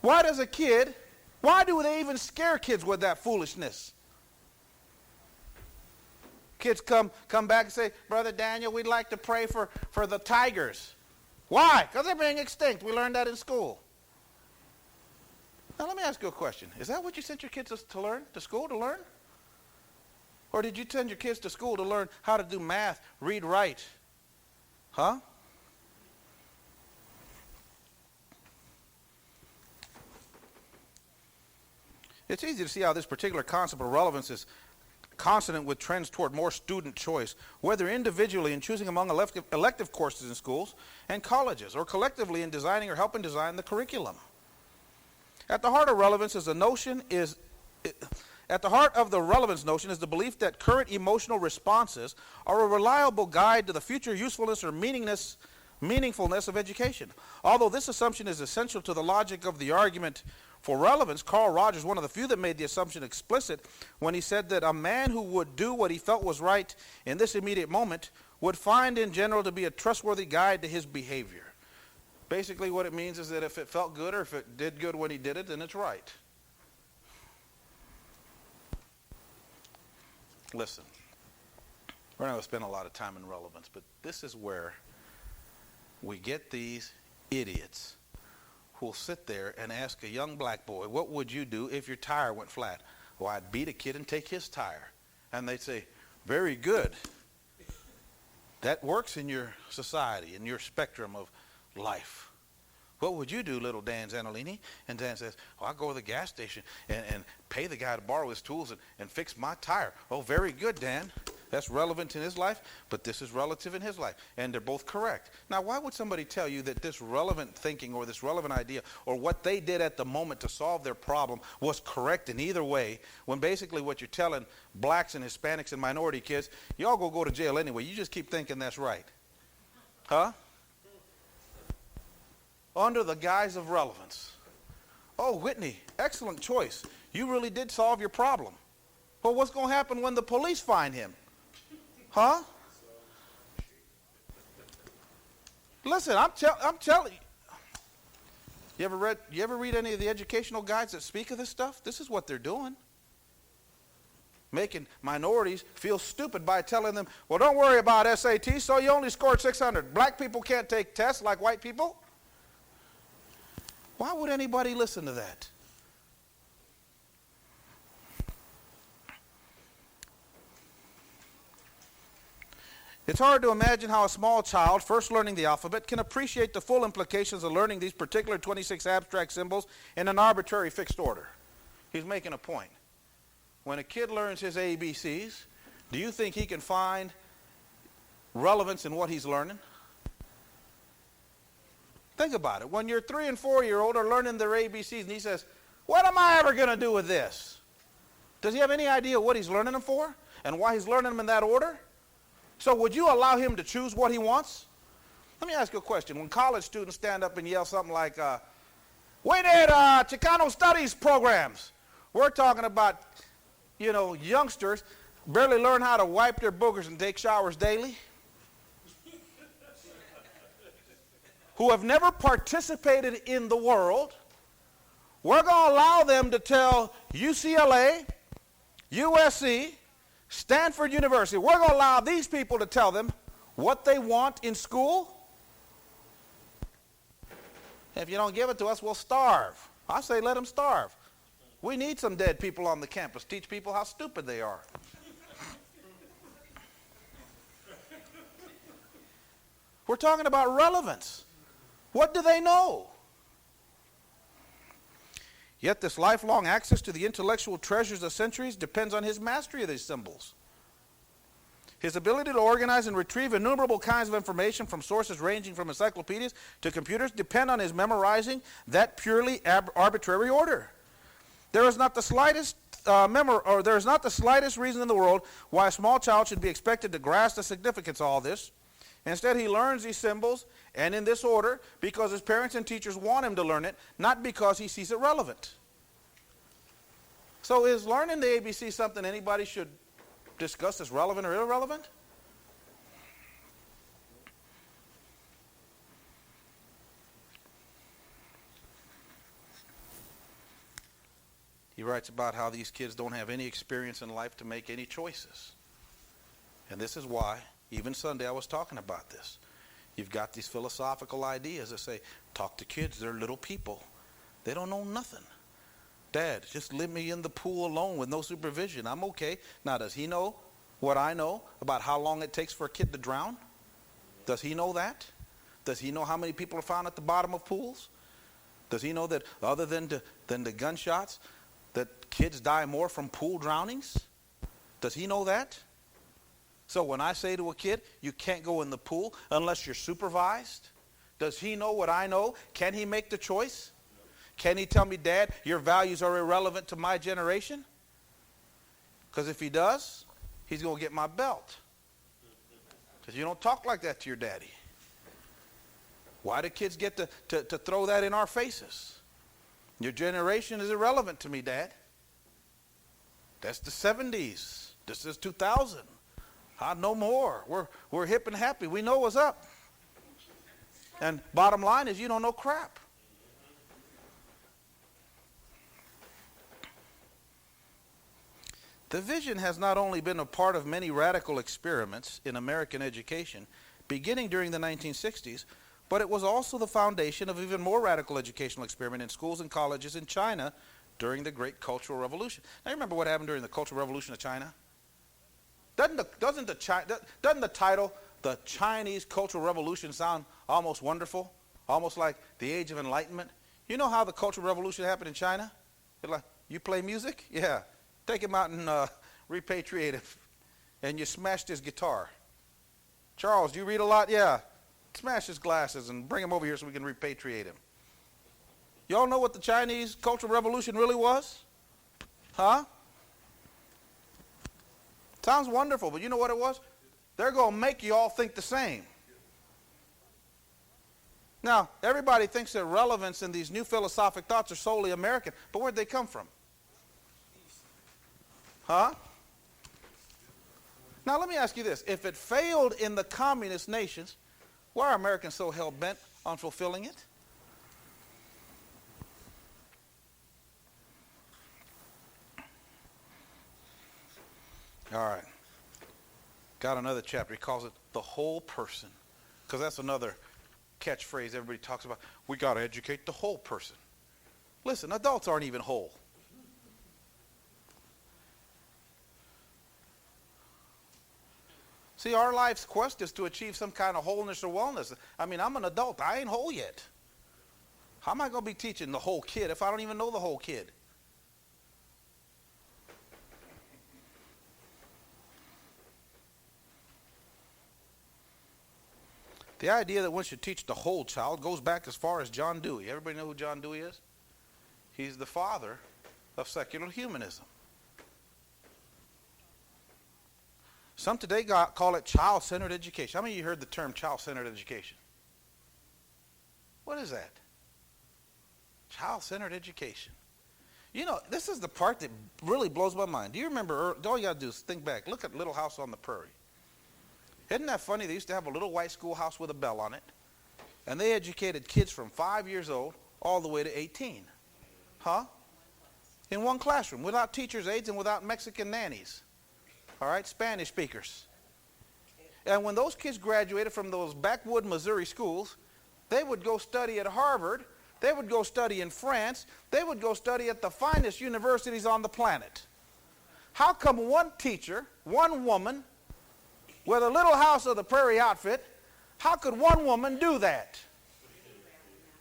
Why do they even scare kids with that foolishness? Kids come back and say, Brother Daniel, we'd like to pray for the tigers. Why? Because they're being extinct. We learned that in school. Now let me ask you a question. Is that what you sent your kids to learn, to school to learn? Or did you send your kids to school to learn how to do math, read, write? Huh? It's easy to see how this particular concept of relevance is consonant with trends toward more student choice, whether individually in choosing among elective courses in schools and colleges, or collectively in designing or helping design the curriculum. At the heart of relevance is the relevance notion is the belief that current emotional responses are a reliable guide to the future usefulness or meaningfulness of education. Although this assumption is essential to the logic of the argument for relevance, Carl Rogers, one of the few that made the assumption explicit when he said that a man who would do what he felt was right in this immediate moment would find in general to be a trustworthy guide to his behavior. Basically what it means is that if it felt good or if it did good when he did it, then it's right. Listen, we're not going to spend a lot of time in relevance, but this is where we get these idiots who'll sit there and ask a young black boy, what would you do if your tire went flat? Well, I'd beat a kid and take his tire. And they'd say, very good. That works in your society, in your spectrum of life. What would you do, little Dan Zanolini? And Dan says, well, I'll go to the gas station and pay the guy to borrow his tools and fix my tire. Oh, very good, Dan. That's relevant in his life, but this is relative in his life. And they're both correct. Now, why would somebody tell you that this relevant thinking or this relevant idea or what they did at the moment to solve their problem was correct in either way, when basically what you're telling blacks and Hispanics and minority kids, y'all go to jail anyway. You just keep thinking that's right. Huh? Under the guise of relevance. Oh, Whitney, excellent choice. You really did solve your problem. Well, what's going to happen when the police find him? Huh? Listen, I'm telling you. You ever read any of the educational guides that speak of this stuff? This is what they're doing. Making minorities feel stupid by telling them, well, don't worry about SAT, so you only scored 600. Black people can't take tests like white people. Why would anybody listen to that? It's hard to imagine how a small child, first learning the alphabet, can appreciate the full implications of learning these particular 26 abstract symbols in an arbitrary fixed order. He's making a point. When a kid learns his ABCs, do you think he can find relevance in what he's learning? Think about it. When your 3- and 4-year-old are learning their ABCs and he says, what am I ever going to do with this? Does he have any idea what he's learning them for and why he's learning them in that order? So would you allow him to choose what he wants? Let me ask you a question. When college students stand up and yell something like, we need Chicano studies programs. We're talking about, youngsters barely learn how to wipe their boogers and take showers daily, who have never participated in the world. We're going to allow them to tell UCLA, USC, Stanford University, we're going to allow these people to tell them what they want in school. If you don't give it to us, we'll starve. I say let them starve. We need some dead people on the campus. Teach people how stupid they are. We're talking about relevance. What do they know? Yet this lifelong access to the intellectual treasures of centuries depends on his mastery of these symbols. His ability to organize and retrieve innumerable kinds of information from sources ranging from encyclopedias to computers depend on his memorizing that purely arbitrary order. There is not the slightest reason in the world why a small child should be expected to grasp the significance of all this. Instead, he learns these symbols and in this order because his parents and teachers want him to learn it, not because he sees it relevant. So is learning the ABC something anybody should discuss as relevant or irrelevant? He writes about how these kids don't have any experience in life to make any choices. And this is why, even Sunday I was talking about this. You've got these philosophical ideas that say, talk to kids, they're little people. They don't know nothing. Dad, just leave me in the pool alone with no supervision. I'm okay. Now, does he know what I know about how long it takes for a kid to drown? Does he know that? Does he know how many people are found at the bottom of pools? Does he know that other than the gunshots, that kids die more from pool drownings? Does he know that? So when I say to a kid, you can't go in the pool unless you're supervised, does he know what I know? Can he make the choice? Can he tell me, Dad, your values are irrelevant to my generation? Because if he does, he's going to get my belt. Because you don't talk like that to your daddy. Why do kids get to throw that in our faces? Your generation is irrelevant to me, Dad. That's the 70s. This is 2000. No more. We're hip and happy. We know what's up. And bottom line is you don't know crap. The vision has not only been a part of many radical experiments in American education, beginning during the 1960s, but it was also the foundation of even more radical educational experiment in schools and colleges in China during the Great Cultural Revolution. Now, you remember what happened during the Cultural Revolution of China? Doesn't the title, The Chinese Cultural Revolution, sound almost wonderful? Almost like the Age of Enlightenment? You know how the Cultural Revolution happened in China? They're like, you play music? Yeah. Take him out and repatriate him. and you smashed his guitar. Charles, do you read a lot? Yeah. Smash his glasses and bring him over here so we can repatriate him. Y'all know what the Chinese Cultural Revolution really was? Huh? Sounds wonderful, but you know what it was? They're going to make you all think the same. Now, everybody thinks that relevance in these new philosophic thoughts are solely American, but where'd they come from? Huh? Now, let me ask you this. If it failed in the communist nations, why are Americans so hell-bent on fulfilling it? All right. Got another chapter. He calls it the whole person, because that's another catchphrase everybody talks about. We got to educate the whole person. Listen, adults aren't even whole. See, our life's quest is to achieve some kind of wholeness or wellness. I mean, I'm an adult. I ain't whole yet. How am I going to be teaching the whole kid if I don't even know the whole kid? The idea that one should teach the whole child goes back as far as John Dewey. Everybody know who John Dewey is? He's the father of secular humanism. Some today call it child-centered education. How many of you heard the term child-centered education? What is that? Child-centered education. You know, this is the part that really blows my mind. Do you remember, all you got to do is think back. Look at Little House on the Prairie. Isn't that funny? They used to have a little white schoolhouse with a bell on it. And they educated kids from 5 years old all the way to 18. Huh? In one classroom, without teachers' aides and without Mexican nannies. All right, Spanish speakers. And when those kids graduated from those backwood Missouri schools, they would go study at Harvard. They would go study in France. They would go study at the finest universities on the planet. How come one teacher, one woman, with a Little House of the Prairie outfit, how could one woman do that?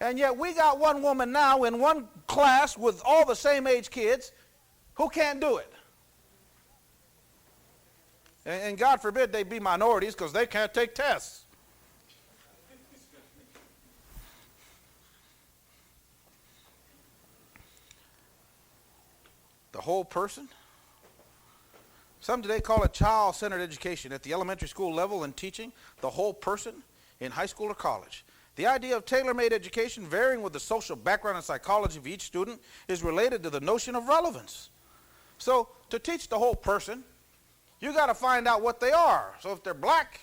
And yet we got one woman now in one class with all the same age kids who can't do it. And God forbid they be minorities because they can't take tests. The whole person? Some today call it child-centered education at the elementary school level and teaching the whole person in high school or college. The idea of tailor-made education, varying with the social background and psychology of each student, is related to the notion of relevance. So to teach the whole person, you got to find out what they are. So if they're black,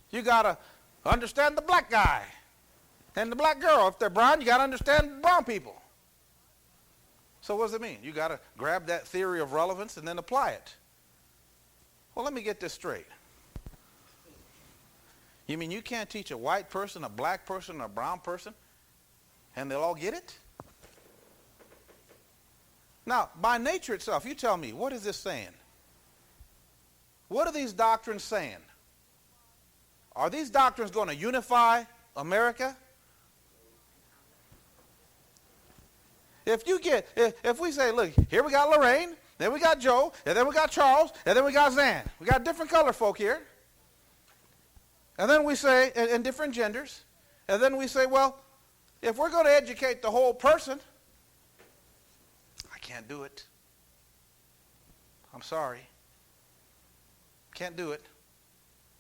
you got to understand the black guy and the black girl. If they're brown, you got to understand brown people. So what does it mean? You got to grab that theory of relevance and then apply it. Well, let me get this straight. You mean you can't teach a white person, a black person, a brown person, and they'll all get it? Now, by nature itself, you tell me, what is this saying? What are these doctrines saying? Are these doctrines going to unify America? If we say, look, here we got Lorraine, then we got Joe, and then we got Charles, and then we got Zan. We got different color folk here. And then we say, and different genders. And then we say, well, if we're going to educate the whole person, I can't do it. I'm sorry. Can't do it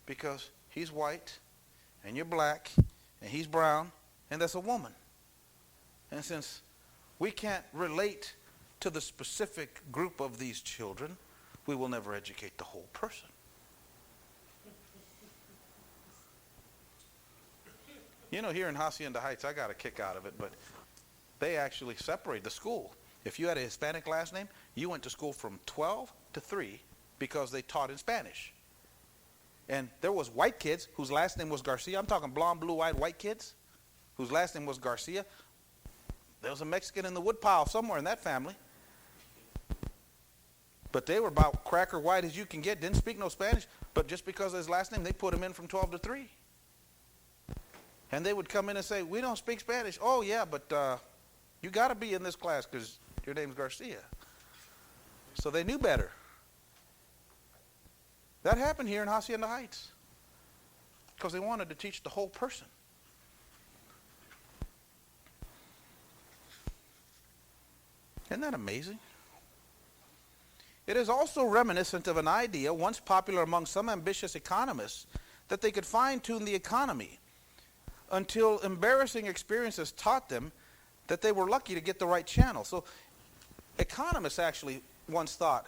because he's white and you're black and he's brown and that's a woman. And since we can't relate to the specific group of these children, we will never educate the whole person. You know, here in Hacienda Heights, I got a kick out of it, but they actually separate the school. If you had a Hispanic last name, you went to school from 12 to 3 because they taught in Spanish. And there was white kids whose last name was Garcia. I'm talking blonde, blue-eyed white kids whose last name was Garcia. There was a Mexican in the woodpile somewhere in that family. But they were about cracker white as you can get, didn't speak no Spanish. But just because of his last name, they put him in from 12 to 3. And they would come in and say, we don't speak Spanish. Oh, yeah, but you got to be in this class because your name's Garcia. So they knew better. That happened here in Hacienda Heights because they wanted to teach the whole person. Isn't that amazing? It is also reminiscent of an idea once popular among some ambitious economists that they could fine-tune the economy until embarrassing experiences taught them that they were lucky to get the right channel. So economists actually once thought,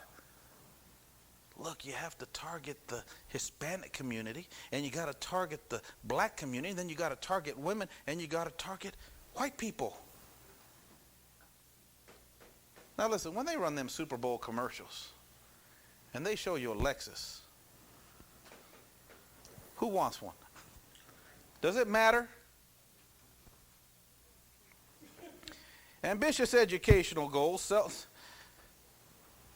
look, you have to target the Hispanic community, and you got to target the black community, and then you got to target women, and you got to target white people. Now listen, when they run them Super Bowl commercials and they show you a Lexus, who wants one? Does it matter? Ambitious educational goals.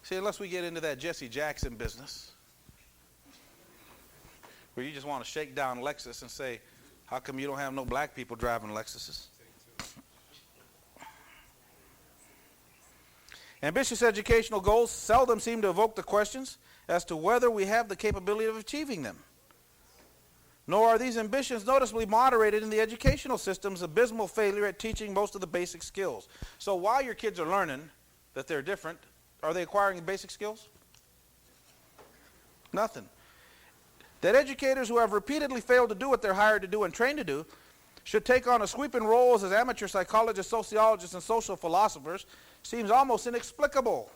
See, unless we get into that Jesse Jackson business, where you just want to shake down Lexus and say, how come you don't have no black people driving Lexuses? Ambitious educational goals seldom seem to evoke the questions as to whether we have the capability of achieving them. Nor are these ambitions noticeably moderated in the educational system's abysmal failure at teaching most of the basic skills. So while your kids are learning that they're different, are they acquiring basic skills? Nothing. That educators who have repeatedly failed to do what they're hired to do and trained to do should take on a sweeping roles as amateur psychologists, sociologists, and social philosophers seems almost inexplicable.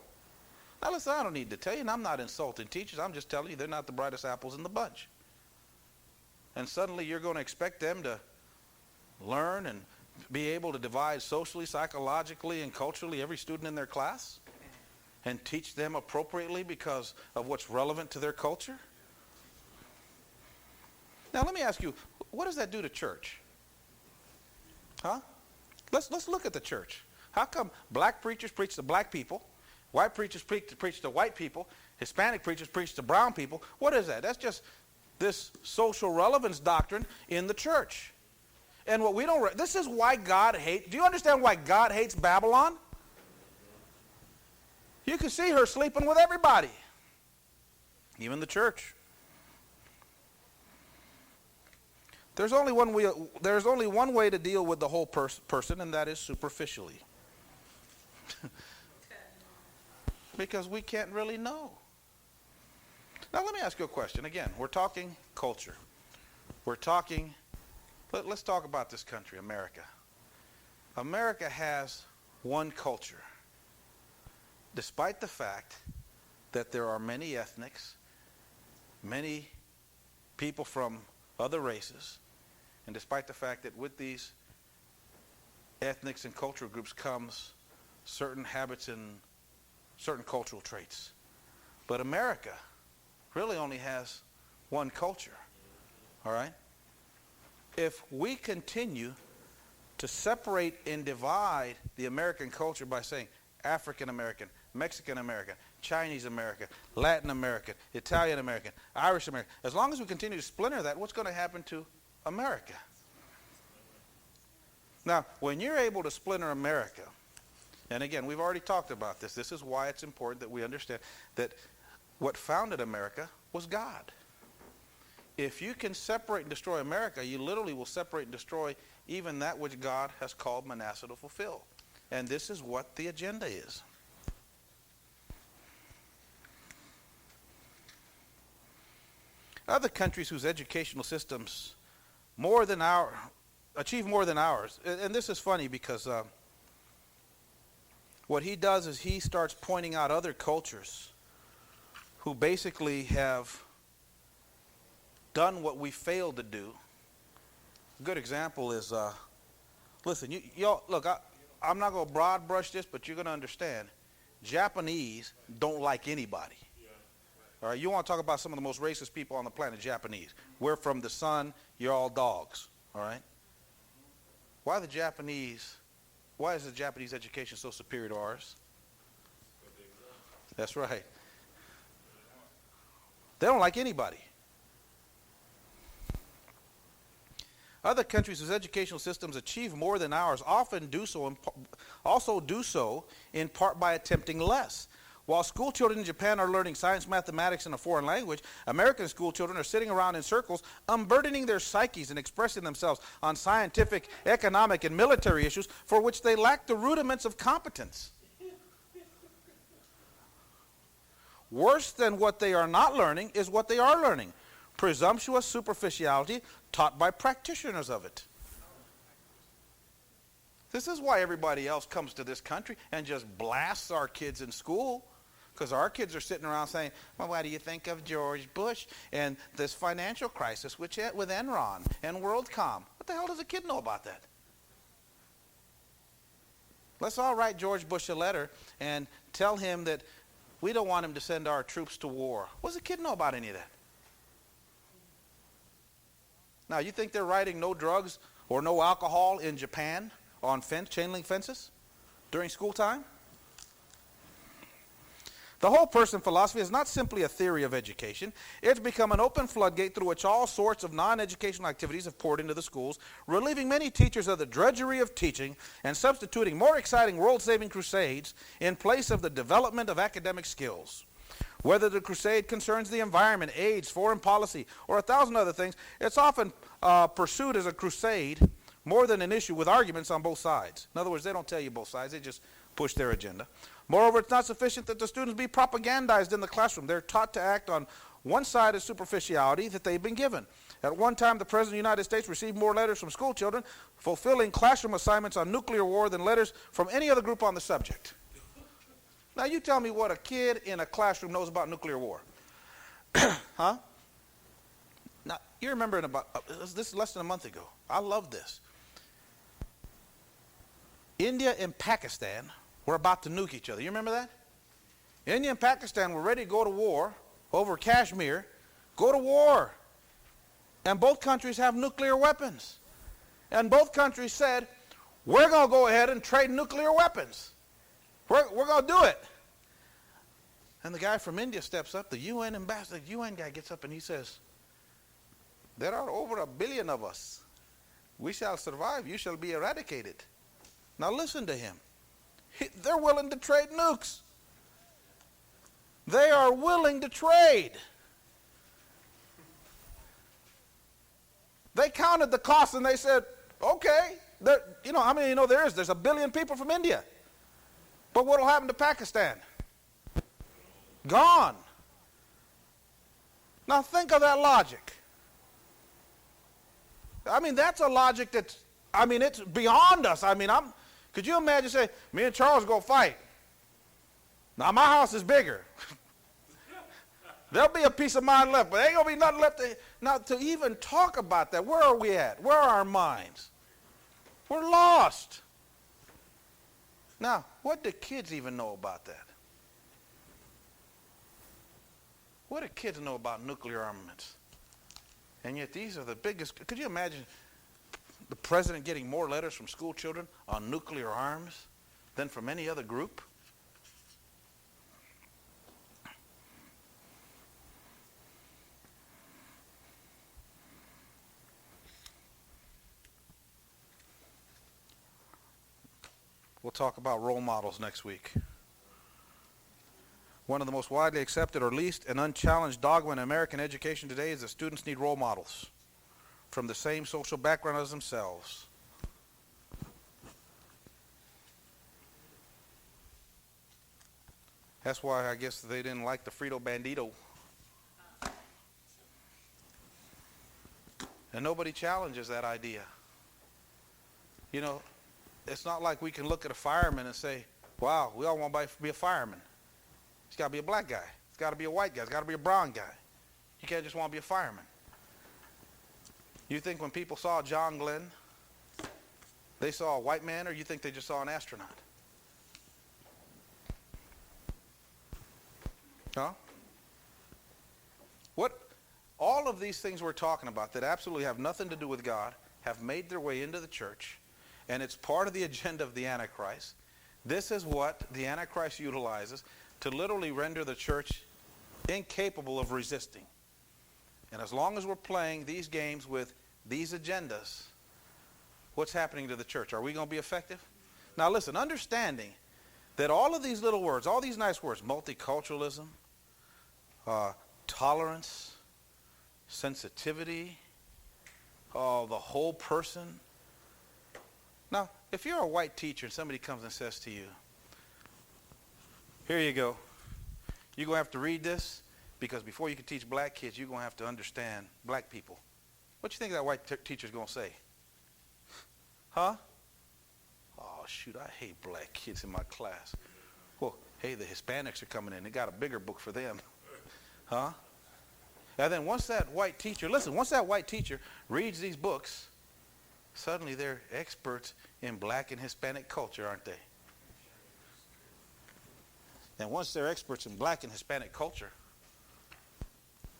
Now listen, I don't need to tell you, and I'm not insulting teachers. I'm just telling you they're not the brightest apples in the bunch. And suddenly you're going to expect them to learn and be able to divide socially, psychologically, and culturally every student in their class and teach them appropriately because of what's relevant to their culture? Now let me ask you, what does that do to church? Huh? Let's look at the church. How come black preachers preach to black people, white preachers preach to white people, Hispanic preachers preach to brown people? What is that? That's just this social relevance doctrine in the church. And what we don't, this is why God hates, do you understand why God hates Babylon? You can see her sleeping with everybody, even the church. There's only one way to deal with the whole person, and that is superficially. Because we can't really know. Now let me ask you a question. Again, we're talking culture. We're talking, let's talk about this country, America. America has one culture, despite the fact that there are many ethnics, many people from other races, and despite the fact that with these ethnics and cultural groups comes certain habits and certain cultural traits. But America really only has one culture, all right? If we continue to separate and divide the American culture by saying African American, Mexican American, Chinese American, Latin American, Italian American, Irish American, as long as we continue to splinter that, what's going to happen to America? Now, when you're able to splinter America, and again, we've already talked about this. This is why it's important that we understand that what founded America was God. If you can separate and destroy America, you literally will separate and destroy even that which God has called Manasseh to fulfill. And this is what the agenda is. Other countries whose educational systems achieve more than ours, and this is funny because what he does is he starts pointing out other cultures who basically have done what we failed to do. A good example is, listen, y'all, look, I'm not going to broad brush this, but you're going to understand. Japanese don't like anybody. All right, you want to talk about some of the most racist people on the planet, Japanese. We're from the sun, you're all dogs, all right? Why is the Japanese education so superior to ours? That's right. They don't like anybody. Other countries whose educational systems achieve more than ours often do so, also do so in part by attempting less. While school children in Japan are learning science, mathematics, and a foreign language, American school children are sitting around in circles, unburdening their psyches and expressing themselves on scientific, economic, and military issues for which they lack the rudiments of competence. Worse than what they are not learning is what they are learning. Presumptuous superficiality taught by practitioners of it. This is why everybody else comes to this country and just blasts our kids in school. Because our kids are sitting around saying, well, what do you think of George Bush and this financial crisis with Enron and WorldCom? What the hell does a kid know about that? Let's all write George Bush a letter and tell him that we don't want him to send our troops to war. What does a kid know about any of that? Now, you think they're writing no drugs or no alcohol in Japan on chain link fences during school time? The whole person philosophy is not simply a theory of education. It's become an open floodgate through which all sorts of non-educational activities have poured into the schools, relieving many teachers of the drudgery of teaching and substituting more exciting world-saving crusades in place of the development of academic skills. Whether the crusade concerns the environment, AIDS, foreign policy, or 1,000 other things, it's often pursued as a crusade more than an issue with arguments on both sides. In other words, they don't tell you both sides, they just push their agenda. Moreover, it's not sufficient that the students be propagandized in the classroom. They're taught to act on one side of superficiality that they've been given. At one time, the President of the United States received more letters from school children fulfilling classroom assignments on nuclear war than letters from any other group on the subject. Now, you tell me what a kid in a classroom knows about nuclear war. Huh? Now, you remember this is less than a month ago. I love this. India and Pakistan were about to nuke each other. You remember that? India and Pakistan were ready to go to war over Kashmir. Go to war. And both countries have nuclear weapons. And both countries said, we're going to go ahead and trade nuclear weapons. We're going to do it. And the guy from India steps up, the UN ambassador, the UN guy gets up and he says, there are over 1 billion of us. We shall survive. You shall be eradicated. Now listen to him. They're willing to trade nukes. They are willing to trade. They counted the cost and they said, okay, how many there's 1 billion people from India. But what will happen to Pakistan? Gone. Now think of that logic. I mean, that's a logic it's beyond us. Could you imagine saying, me and Charles go fight. Now my house is bigger. There'll be a piece of mine left, but there ain't going to be nothing left. Now to even talk about that, where are we at? Where are our minds? We're lost. Now, what do kids even know about that? What do kids know about nuclear armaments? And yet these are the biggest. Could you imagine the president getting more letters from school children on nuclear arms than from any other group? We'll talk about role models next week. One of the most widely accepted or least and unchallenged dogma in American education today is that students need role models from the same social background as themselves. That's why I guess they didn't like the Frito Bandito. And nobody challenges that idea. It's not like we can look at a fireman and say, wow, we all want to be a fireman. It's got to be a black guy. It's got to be a white guy. It's got to be a brown guy. You can't just want to be a fireman. You think when people saw John Glenn, they saw a white man, or you think they just saw an astronaut? Huh? All of these things we're talking about that absolutely have nothing to do with God have made their way into the church, and it's part of the agenda of the Antichrist. This is what the Antichrist utilizes to literally render the church incapable of resisting. And as long as we're playing these games with these agendas, what's happening to the church? Are we going to be effective? Now listen, understanding that all of these little words, all these nice words, multiculturalism, tolerance, sensitivity, the whole person. Now, if you're a white teacher and somebody comes and says to you, here you go, you're going to have to read this because before you can teach black kids, you're going to have to understand black people. What do you think that white teacher's going to say? Huh? Oh, shoot, I hate black kids in my class. Well, hey, the Hispanics are coming in. They got a bigger book for them. Huh? And then once that white teacher reads these books, suddenly they're experts in black and Hispanic culture, aren't they? And once they're experts in black and Hispanic culture,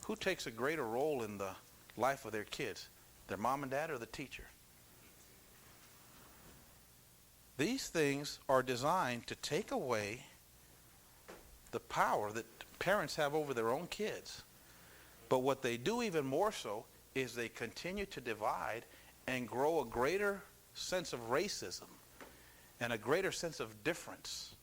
who takes a greater role in the life of their kids? Their mom and dad or the teacher? These things are designed to take away the power that parents have over their own kids. But what they do even more so is they continue to divide and grow a greater sense of racism and a greater sense of difference.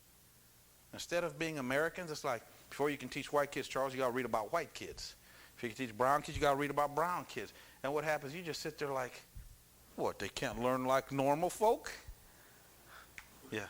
Instead of being Americans, it's like, before you can teach white kids, Charles, you got to read about white kids. If you can teach brown kids, you got to read about brown kids. And what happens? You just sit there like, what, they can't learn like normal folk? Yeah.